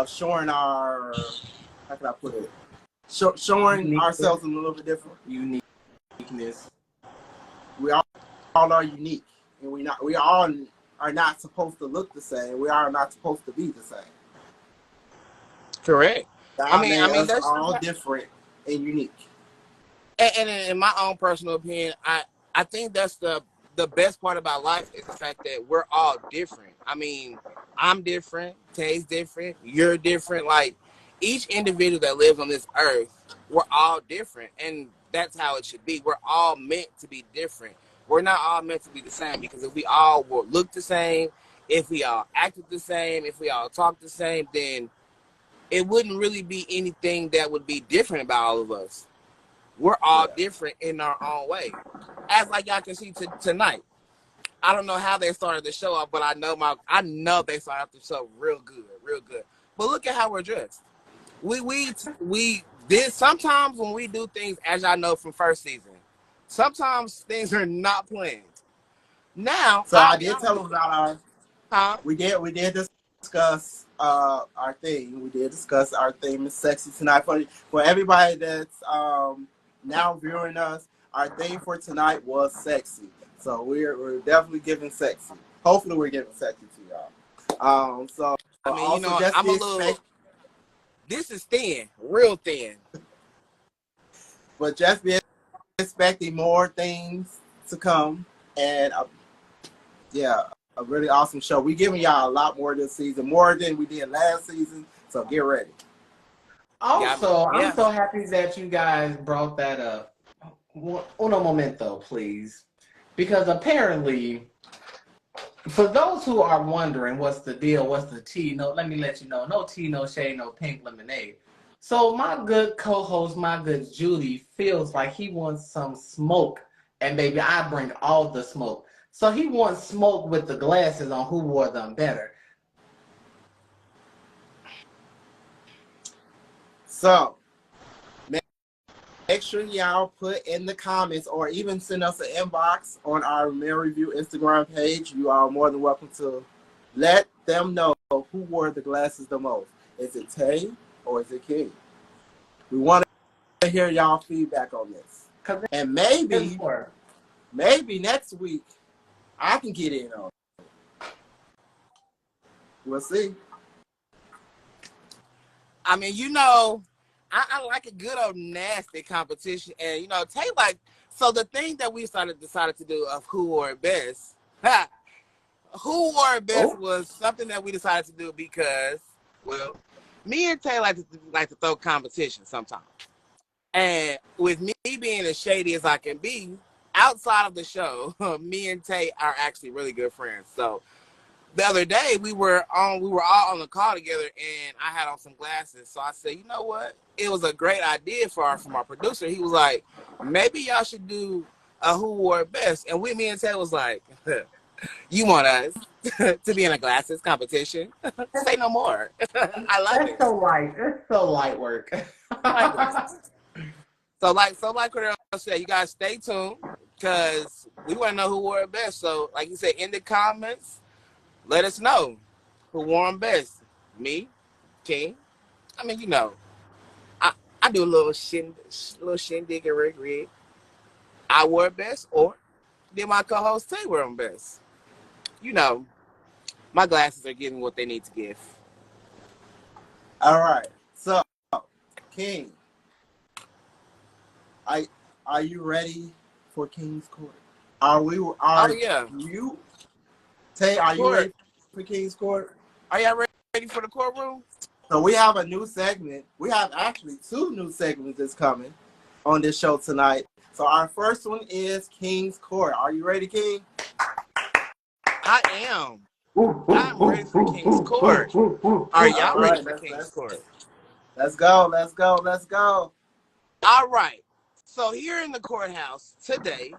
showing our, how can I put it? Showing ourselves a little bit different. Uniqueness. We all are unique, and we all are not supposed to look the same. We are not supposed to be the same. Correct. That's all different and unique. And in my own personal opinion, I think that's the best part about life is the fact that we're all different. I mean, I'm different, Tay's different, you're different. Like each individual that lives on this earth, we're all different, and that's how it should be. We're all meant to be different. We're not all meant to be the same, because if we all look the same, if we all acted the same, if we all talked the same, then it wouldn't really be anything that would be different about all of us. We're all different in our own way. As like y'all can see tonight. I don't know how they started the show off, but I know they started off the show real good, real good. But look at how we're dressed. We did sometimes when we do things, as y'all know from first season, sometimes things are not planned. Now So I did tell them about huh? we did discuss our theme. We did discuss our theme is sexy tonight. For everybody that's now viewing us, our theme for tonight was sexy. So we're definitely giving sexy. Hopefully we're giving sexy to y'all. So I mean, also just I'm a little. This is thin, real thin. But just be expecting more things to come, and yeah, a really awesome show. We're giving y'all a lot more this season, more than we did last season. So get ready. Also, Yeah. I'm so happy that you guys brought that up. Uno momento, please. Because apparently, for those who are wondering what's the deal, what's the tea, no, let me let you know. No tea, no shade, no pink lemonade. So my good co-host, my good Judy, feels like he wants some smoke. And baby, I bring all the smoke. So he wants smoke with the glasses on who wore them better. So make sure y'all put in the comments or even send us an inbox on our Male R3view Instagram page. You are more than welcome to let them know who wore the glasses the most. Is it Tay or is it King? We want to hear y'all feedback on this. And maybe next week I can get in on it. We'll see. I mean, I like a good old nasty competition, and Tay like. So the thing that we decided to do of who wore it best, who wore it best was something that we decided to do because, well, me and Tay like to throw competition sometimes, and with me being as shady as I can be, outside of the show, me and Tay are actually really good friends. So the other day we were all on the call together, and I had on some glasses. So I said, you know what? It was a great idea from our producer. He was like, maybe y'all should do a who wore it best. And me and Ted was like, you want us to be in a glasses competition? Say no more. I love it. That's so light. It's so light work. So like what I said, you guys stay tuned because we want to know who wore it best. So like you said, in the comments, let us know who wore them best. Me, King. I mean, I do a little shindig and rig. I wore it best, or did my co-host Tay wear them best? My glasses are giving what they need to give. All right. So, King, are you ready for King's Court? Oh yeah. You, Tay, are you ready for King's Court? Are y'all ready for the courtroom? So we have a new segment. We have actually 2 new segments that's coming on this show tonight. So our first one is King's Court. Are you ready, King? I am. I'm ready for King's Court. Are y'all ready for King's Court? Let's go. All right. So here in the courthouse today,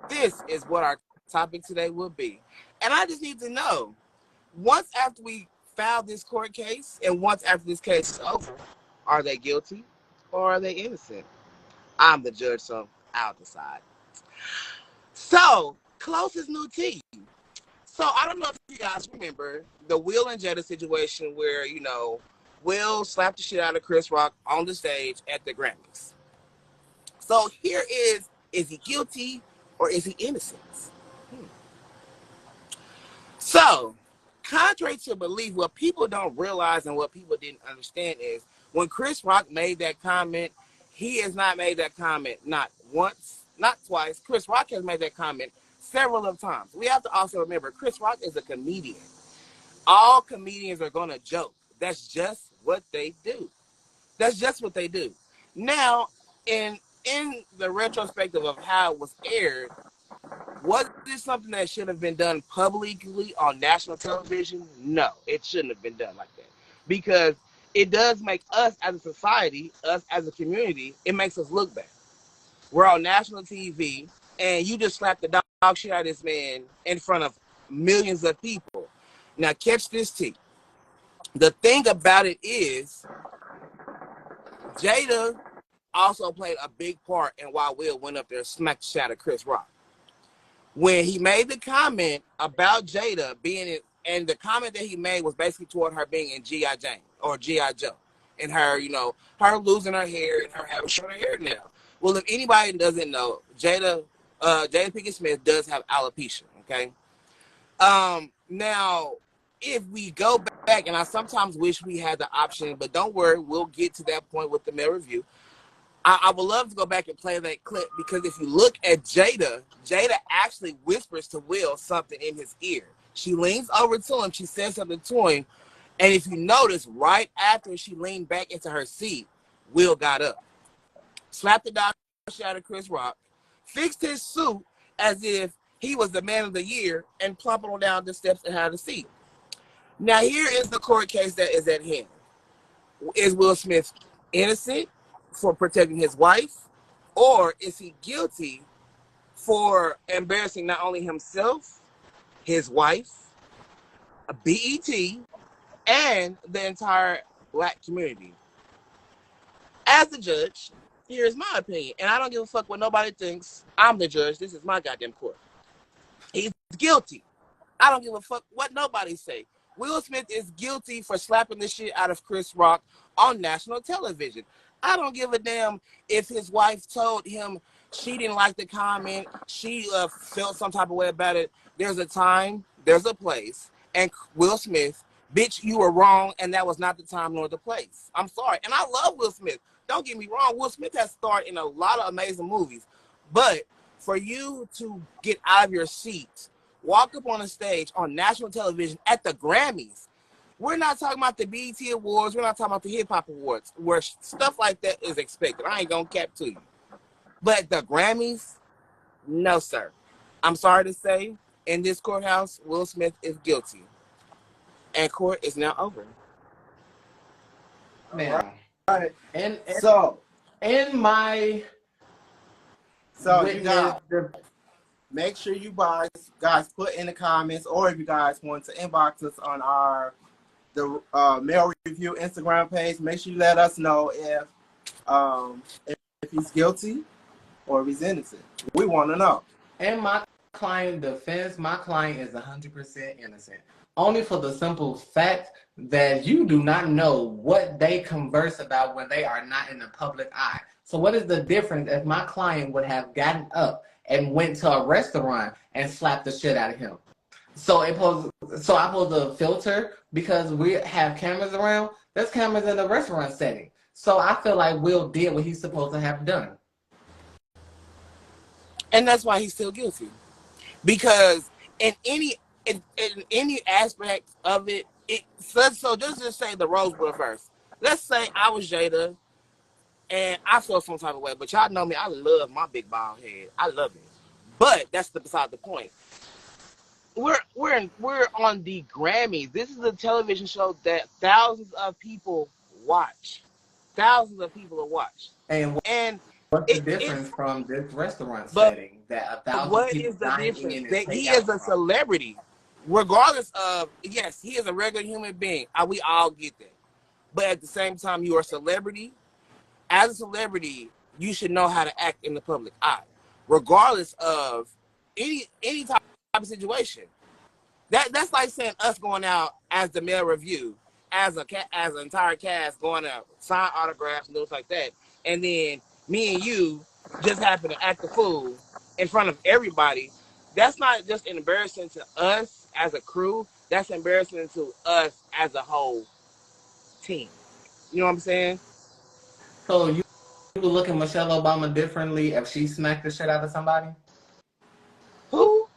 this is what our topic today will be. And I just need to know, once after we file this court case and once after this case is over, are they guilty or are they innocent? I'm the judge, so I'll decide. So, closest new team. So, I don't know if you guys remember the Will and Jada situation where, Will slapped the shit out of Chris Rock on the stage at the Grammys. So, here is he guilty or is he innocent? So, contrary to belief, what people don't realize and what people didn't understand is when Chris Rock made that comment, He has not made that comment not once, not twice. Chris Rock has made that comment several of times. We have to also remember Chris Rock is a comedian. All comedians are going to joke. That's just what they do. That's just what they do. Now, in the retrospective of how it was aired, was this something that should have been done publicly on national television? No, it shouldn't have been done like that. Because it does make us as a society, us as a community, it makes us look bad. We're on national TV, and you just slapped the dog shit out of this man in front of millions of people. Now, catch this tea. The thing about it is, Jada also played a big part in why Will went up there and smacked the shit out of Chris Rock. When he made the comment about Jada being in, and the comment that he made was basically toward her being in G.I. Jane or G.I. Joe, and her, her losing her hair and her having shorter hair now. Well, if anybody doesn't know, Jada Pinkett Smith does have alopecia. Okay. Now, if we go back, and I sometimes wish we had the option, but don't worry, we'll get to that point with the Male R3view. I would love to go back and play that clip, because if you look at Jada actually whispers to Will something in his ear. She leans over to him. She says something to him. And if you notice, right after she leaned back into her seat, Will got up, slapped the dog out of Chris Rock, fixed his suit as if he was the man of the year, and plumped on down the steps and had a seat. Now, here is the court case that is at hand. Is Will Smith innocent for protecting his wife, or is he guilty for embarrassing not only himself, his wife, a BET, and the entire black community? As the judge, here's my opinion, and I don't give a fuck what nobody thinks. I'm the judge. This is my goddamn court. He's guilty. I don't give a fuck what nobody say. Will Smith is guilty for slapping the shit out of Chris Rock on national television. I don't give a damn if his wife told him she didn't like the comment, she felt some type of way about it. There's a time, there's a place, and Will Smith, bitch, you were wrong, and that was not the time nor the place. I'm sorry, and I love Will Smith. Don't get me wrong, Will Smith has starred in a lot of amazing movies, but for you to get out of your seat, walk up on a stage on national television at the Grammys. We're not talking about the BET Awards. We're not talking about the Hip Hop Awards, where stuff like that is expected. I ain't gonna cap to you. But the Grammys, no, sir. I'm sorry to say, in this courthouse, Will Smith is guilty. And court is now over. Now, Right. and So in my you guys, make sure you guys put in the comments, or if you guys want to inbox us on the Male R3view Instagram page, make sure you let us know if he's guilty or if he's innocent. We want to know. In my client defense, my client is 100% innocent. Only for the simple fact that you do not know what they converse about when they are not in the public eye. So what is the difference if my client would have gotten up and went to a restaurant and slapped the shit out of him? So I pose a filter because we have cameras around. There's cameras in the restaurant setting. So I feel like Will did what he's supposed to have done. And that's why he's still guilty. Because in any aspect of it, so just say the roles were reversed. Let's say I was Jada and I feel some type of way, but y'all know me, I love my big bald head. I love it. But that's beside the point. We're on the Grammys. This is a television show that thousands of people watch. Thousands of people will watch. And what's the difference from this restaurant setting that 1,000 what people is the dine difference? in and That take he out is a from? celebrity. Regardless of, yes, he is a regular human being. We all get that. But at the same time, you are a celebrity. As a celebrity, you should know how to act in the public eye, regardless of any type of situation. That's like saying us going out as the Male R3view, as an entire cast going out, sign autographs and things like that, and then me and you just happen to act the fool in front of everybody. That's not just embarrassing to us as a crew. That's embarrassing to us as a whole team. You know what I'm saying? So look at Michelle Obama differently if she smacked the shit out of somebody? Who?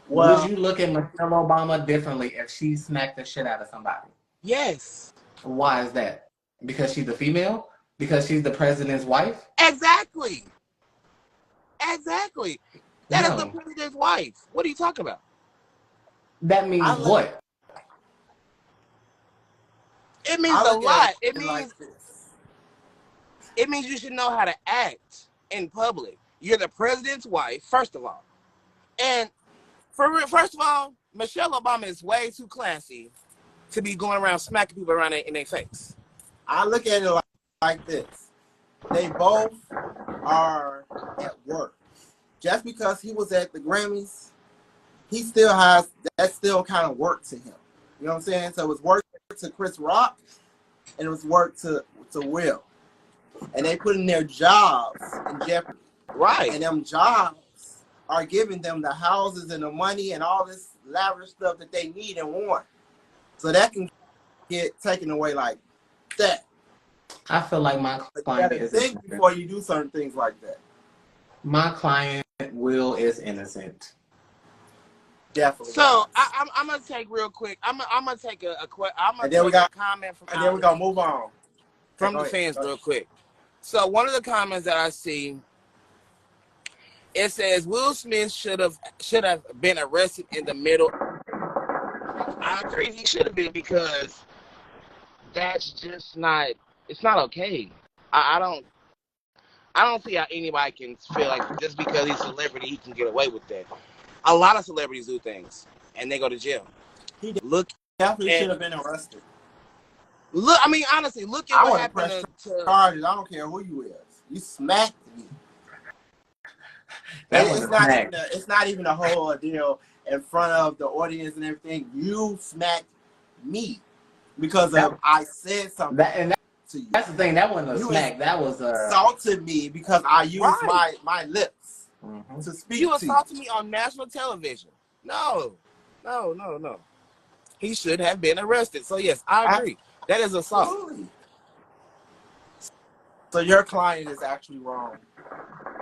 Would Well, you look at Michelle Obama differently if she smacked the shit out of somebody? Yes. Why is that? Because she's a female? Because she's the president's wife? Exactly. Exactly. That is the No. president's wife. What are you talking about? That I means look, what? It means I a look at lot. It it like means this. you should know how to act in public. You're the president's wife, first of all. And first of all, Michelle Obama is way too classy to be going around smacking people around in their face. I look at it like this. They both are at work. Just because he was at the Grammys, he still has, that still kind of work to him. You know what I'm saying? So it was work to Chris Rock and it was work to Will. And they put in their jobs in jeopardy. Right. And them jobs are giving them the houses and the money and all this lavish stuff that they need and want. So that can get taken away like that. I feel like my But you client gotta is think innocent. before you do certain things like that. My client, Will, is innocent. Definitely. So I'm gonna take real quick. I'm gonna take a comment from And then we gotta move on. from Go the ahead. fans real quick. So one of the comments that I see, it says Will Smith should have been arrested in the middle. I agree, he should have been, because that's just not. It's not okay. I don't see how anybody can feel like just because he's a celebrity he can get away with that. A lot of celebrities do things and they go to jail. He Look, definitely and- should have been arrested. look. I mean, honestly, look at I what would happened press to. charges. I don't care who you is. You smacked me. That was a smack. It's not even a whole ordeal in front of the audience and everything. You smacked me because I said something to you. That's the thing. That wasn't a You smack. That was a... Assaulted me because I used my lips to speak You to assaulted me on national television. No. He should have been arrested. So yes, I agree. That is assault. Absolutely. So your client is actually wrong.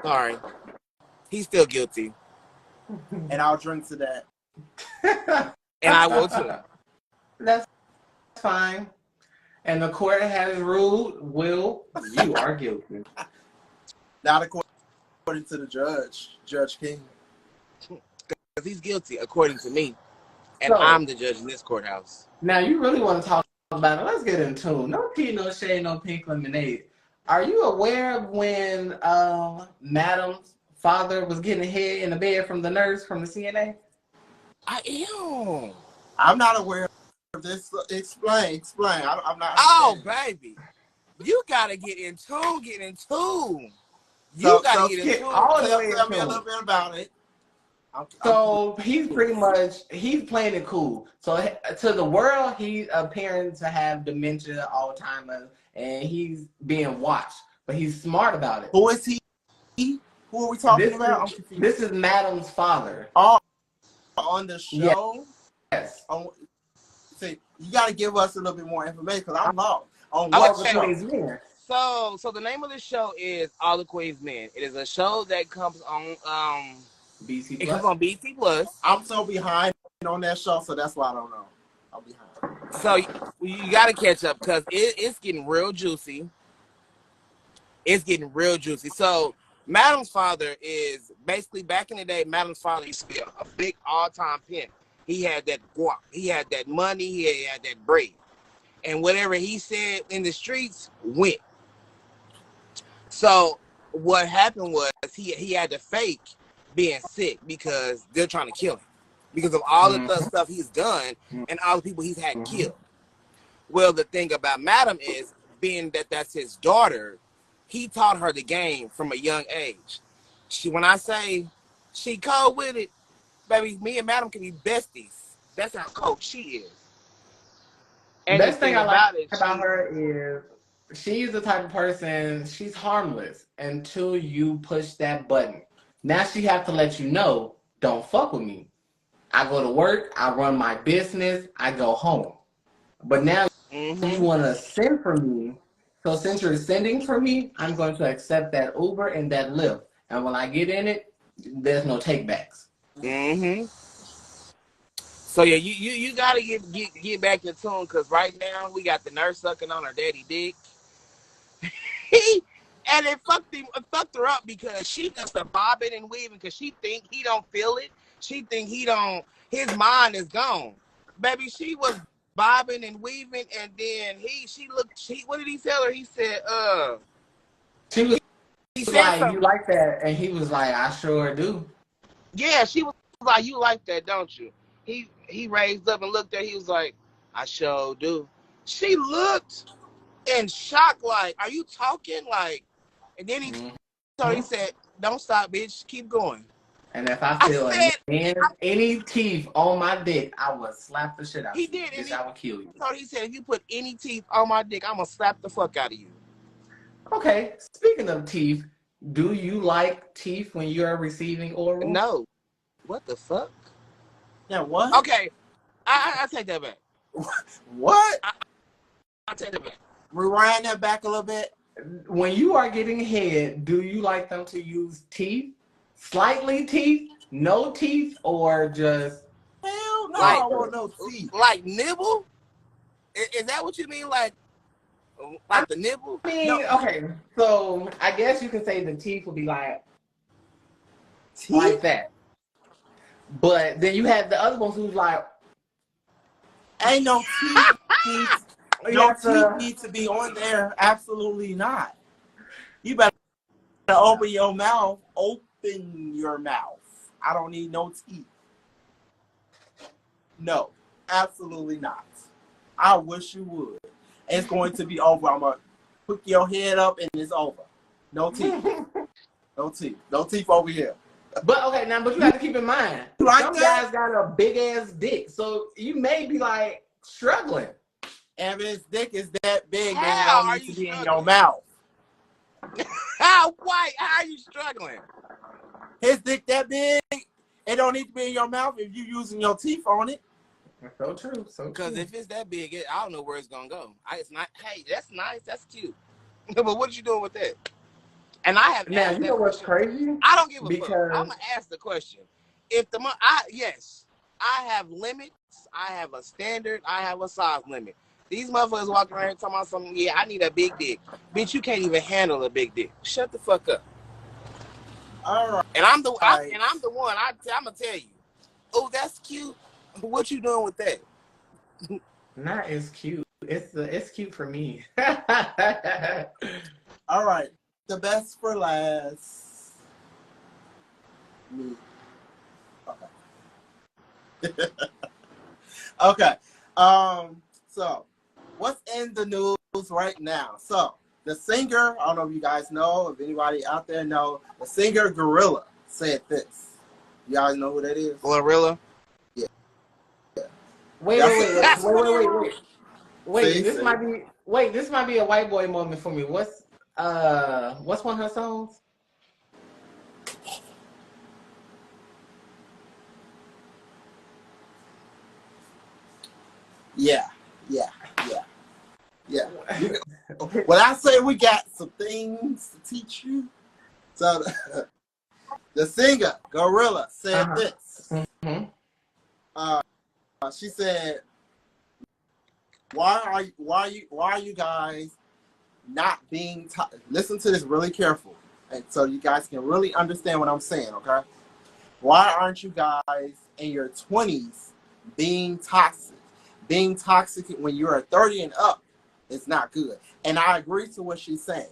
Sorry. He's still guilty. And I'll drink to that. And I will too. That's fine. And the court has ruled, Will, you are guilty. Not according to the judge, Judge King. Because he's guilty, according to me. And So, I'm the judge in this courthouse. now, you really want to talk about it. Let's get in tune. No tea, no shade, no pink lemonade. Are you aware of when Madam's father was getting hit in the bed from the nurse from the CNA? I am. I'm not aware of this. Explain. I'm not. Oh, baby. You got to get in tune. You So got to get in tune. all the way tell me a into little bit about it. So he's pretty much, he's playing it cool. So to the world, he's appearing to have dementia, Alzheimer's, and he's being watched. But he's smart about it. Who is he? Who are we talking about? This is Madam's father. Oh, on the show? Yes. See, you got to give us a little bit more information because I'm lost. On Okay. what show? So the name of the show is All the Queen's Men. It is a show that comes on BT it comes on BT Plus. I'm so behind on that show, so that's why I don't know. I'm behind. So you got to catch up because it's getting real juicy. So Madam's father is basically, back in the day, Madam's father used to be a big all-time pimp. He had that guap. He had that money. He had that bread. And whatever he said in the streets went. So what happened was he had to fake being sick because they're trying to kill him. Because of all the stuff he's done and all the people he's had killed. Well, the thing about Madam is, being that that's his daughter, he taught her the game from a young age. When I say she cold with it, baby, me and Madam can be besties. That's how cold she is. And Best thing I like about her is she's the type of person, she's harmless until you push that button. Now she have to let you know, don't fuck with me. I go to work, I run my business, I go home. But now you want to send for me So since you're sending for me, I'm going to accept that Uber and that Lyft. And when I get in it, there's no takebacks. Mm-hmm. So yeah, you gotta get back in tune, because right now we got the nurse sucking on her daddy dick. And it fucked her up because she just a bobbing and weaving because she think he don't feel it. She think he don't. His mind is gone, baby. She was bobbing and weaving, and then she looked. What did he tell her? He said, She was he said like, "You something. like that?" And he was like, "I sure do." Yeah, she was like, "You like that, don't you?" He raised up and looked at her. He was like, "I sure do." She looked in shock, like, "Are you talking?" Like, and then he said, "Don't stop, bitch. Keep going." And if I I feel said, any teeth on my dick, I would slap the shit out he of you. did, and Bitch, I would kill you. he said, "If you put any teeth on my dick, I'm gonna slap the fuck out of you." Okay, speaking of teeth, do you like teeth when you're receiving oral? No, what the fuck? Yeah, what? Okay, I take that back. What? I take that back. Rewind that back a little bit. When you are getting head, do you like them to use teeth? Slightly teeth? No teeth? Or just... Hell no, Like, I want no teeth. like nibble? Is that what you mean? Like the nibble? I mean, No okay, so I guess you can say the teeth would be like teeth. that. But then you have the other ones who's like... Ain't no teeth. Needs, You no have teeth to... need to be on there. Absolutely not. You better open your mouth. Open your mouth. I don't need no teeth. No, absolutely not. I wish you would. It's going to be over. I'm gonna hook your head up and it's over. No teeth. No teeth. No teeth over here. But okay, now, but you have to keep in mind, You like some that? guys got a big ass dick, so you may be like struggling. And if his dick is that big, then it How don't are need to you be in your struggling? mouth. How are you struggling? His dick that big, it don't need to be in your mouth if you using your teeth on it. So true, so Because true. if it's that big, I don't know where it's gonna go. It's not. Hey, that's nice. That's cute. But what you doing with that? And I have Now, asked you that know what's question. crazy? I don't give a fuck. I'm Because gonna ask the question. If the yes, I have limits. I have a standard. I have a size limit. These motherfuckers walking around here talking about something. Yeah, I need a big dick. Bitch, you can't even handle a big dick. Shut the fuck up. All right. And I'm the one. I'm gonna tell you. Oh, that's cute. What you doing with that? not as cute. It's cute for me. All right. The best for last. Me. Okay. Okay. So, what's in the news right now? So, the singer, I don't know if you guys know, if anybody out there know, the singer Gorilla said this. You guys know who that is? Glorilla. Yeah. Wait. See, This see. might be this might be a white boy moment for me. What's one of her songs? Yeah. When I say we got some things to teach you, so the singer Gorilla said this. Mm-hmm. She said, "Why are you guys not being listen to this really careful, and so you guys can really understand what I'm saying, okay? Why aren't you guys in your 20s being toxic? Being toxic when you're 30 and up is not good." And I agree to what she's saying.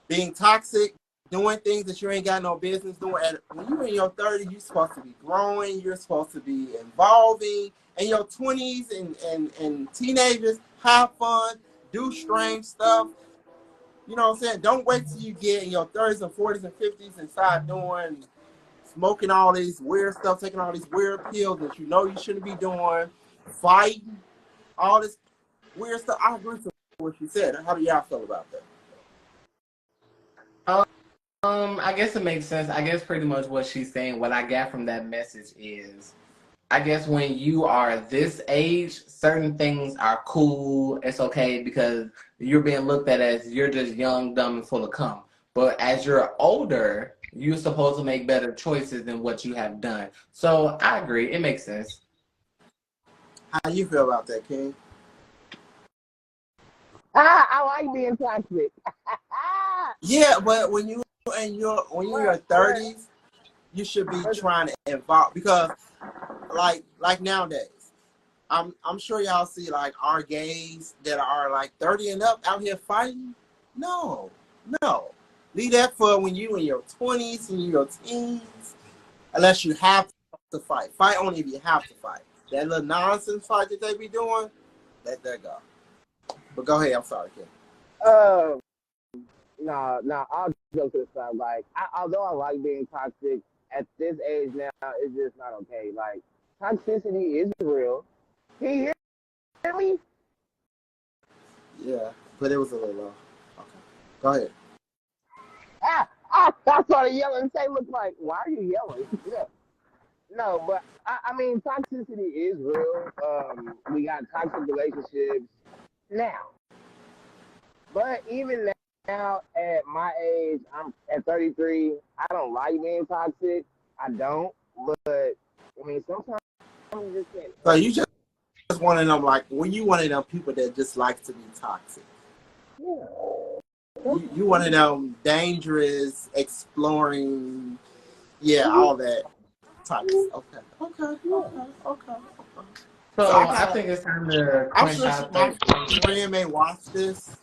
Being toxic, doing things that you ain't got no business doing. And when you're in your 30s, you're supposed to be growing. You're supposed to be evolving. In your 20s and teenagers, have fun, do strange stuff. You know what I'm saying? Don't wait till you get in your 30s and 40s and 50s and start doing, smoking all these weird stuff, taking all these weird pills that you know you shouldn't be doing, fighting, all this weird stuff. I agree with what she said. How do y'all feel about that? I guess it makes sense. I guess pretty much what she's saying, what I got from that message is I guess when you are this age, certain things are cool. It's okay because you're being looked at as you're just young, dumb, and full of cum. But as you're older, you're supposed to make better choices than what you have done. So I agree. It makes sense. How you feel about that, King? I like being toxic. Yeah, but when you're in your 30s, you should be trying to involve because like nowadays, I'm sure y'all see like our gays that are like 30 and up out here fighting. No. Leave that for when you in your 20s and your teens, unless you have to fight. Fight only if you have to fight. That little nonsense fight that they be doing, let that go. But go ahead, I'm sorry, Ken. No, all jokes aside, like, although I like being toxic, at this age now, it's just not okay. Like, toxicity is real. Can you hear me? Yeah, but it was a little low. Okay. Go ahead. I started yelling. Say, look like, why are you yelling? Yeah. No, but I mean, toxicity is real. We got toxic relationships now. But even now, at my age, I'm at 33. I don't like being toxic. I don't. But I mean, sometimes you just can't. So you just one of them, like, when you one of them people that just likes to be toxic. Yeah. You one of them dangerous, exploring, all that types. Okay. So So I think it's time to I'm quench sure out my that. friend may watch this.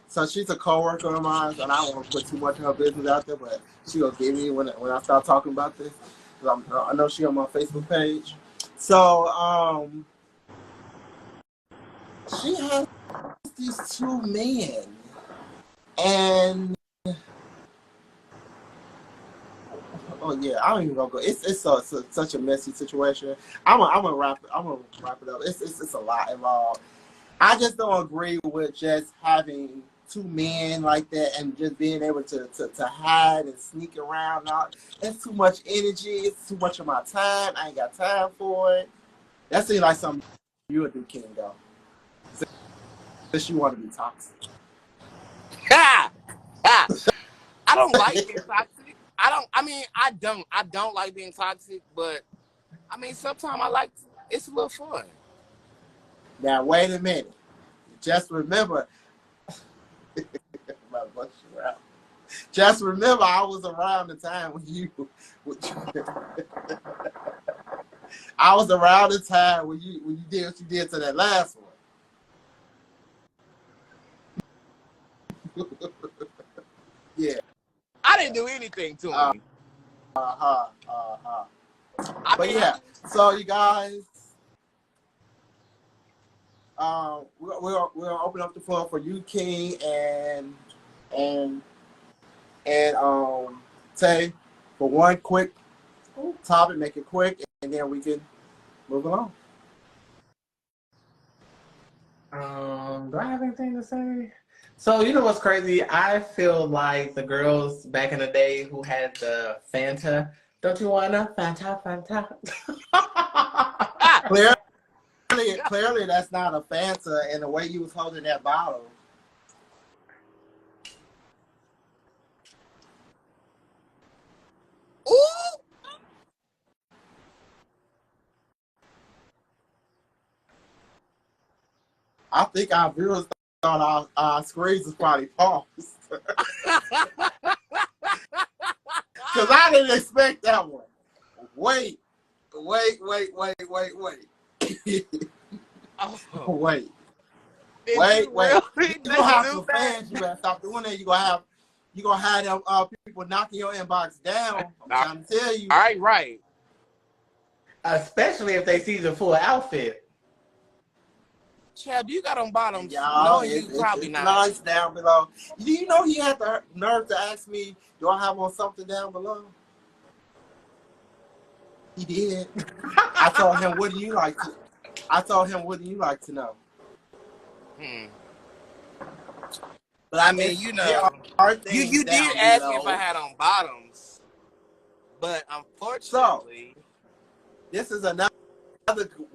So she's a coworker of mine, and I don't want to put too much of her business out there, but she'll give me when I start talking about this. I know she on my Facebook page. So she has these two men, and oh yeah, I don't even gonna go. It's such a messy situation. I'm gonna wrap it up. It's a lot involved. I just don't agree with just having two men like that and just being able to hide and sneak around. It's too much energy. It's too much of my time. I ain't got time for it. That seems like something you would do, King, though. Since you want to be toxic. Ha! Ha! I don't like being toxic. I don't like being toxic, but I mean, sometimes it's a little fun. Now, wait a minute. Just remember, just remember, I was around the time when you. I was around the time when you did what you did to that last one. Yeah. I didn't do anything to him. But yeah, so you guys, we'll open up the floor for you, King, and Tay, for one quick topic, make it quick, and then we can move along. Do I have anything to say? So you know what's crazy? I feel like the girls back in the day who had the Fanta. Don't you wanna Fanta? Clearly, that's not a Fanta, and the way you was holding that bottle. Ooh! I think our viewers thought our screens was probably paused. Because I didn't expect that one. Wait. Oh. Wait. Did Wait. really You have do some that? fans. You better stop doing that. You gonna have them people knocking your inbox down. I'm trying to tell you. All right. Especially if they see the full outfit. Chad, you got on bottoms? No, you probably not. Nice down below. Do you know he had the nerve to ask me, "Do I have on something down below?" He did. I told him, "What do you like to?" I told him, "What do you like to know?" But I mean, you did ask me if I had on bottoms, but unfortunately, so this is another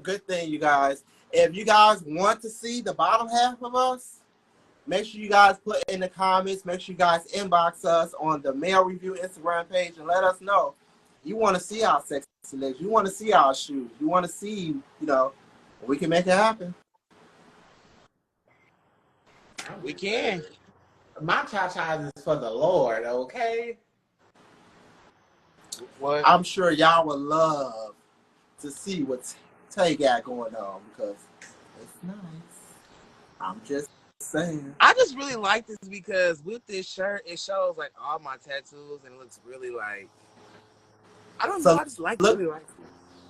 good thing, you guys. If you guys want to see the bottom half of us, make sure you guys put in the comments. Make sure you guys inbox us on the Male Review Instagram page and let us know you want to see our sexy legs. You want to see our shoes. You want to see, we can make it happen. We can. My cha-chas is for the Lord, okay? What? I'm sure y'all would love to see what Tay got going on because it's nice. I'm just saying. I just really like this because with this shirt, it shows like all my tattoos and it looks really like, I don't know, So I just look, really like it.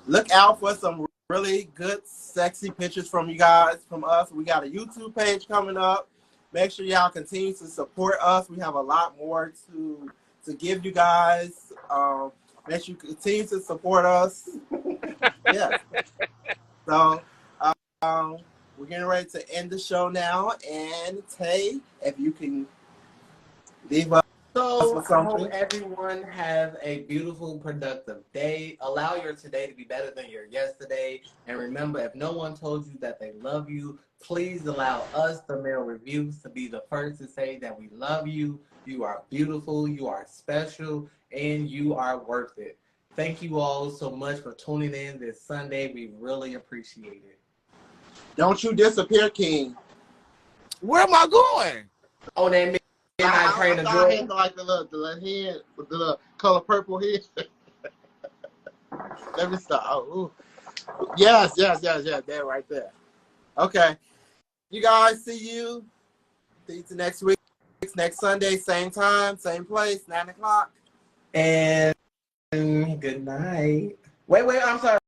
look out for some really good, sexy pictures from you guys, from us. We got a YouTube page coming up. Make sure y'all continue to support us. We have a lot more to give you guys. Make sure you continue to support us. Yeah. So we're getting ready to end the show now. And Tay, if you can leave us So with I hope something. everyone has a beautiful, productive day. Allow your today to be better than your yesterday. And remember, if no one told you that they love you, please allow us, the Male Reviews, to be the first to say that we love you. You are beautiful, you are special, and you are worth it. Thank you all so much for tuning in this Sunday. We really appreciate it. Don't you disappear, King. Where am I going? Oh, that midnight I train to thought I Georgia. had like the little head with the little color purple head. Let me stop. Oh, ooh. Yes. That right there. Okay. You guys, see you next week. Next Sunday, same time, same place, 9 o'clock. And good night. Wait, I'm sorry.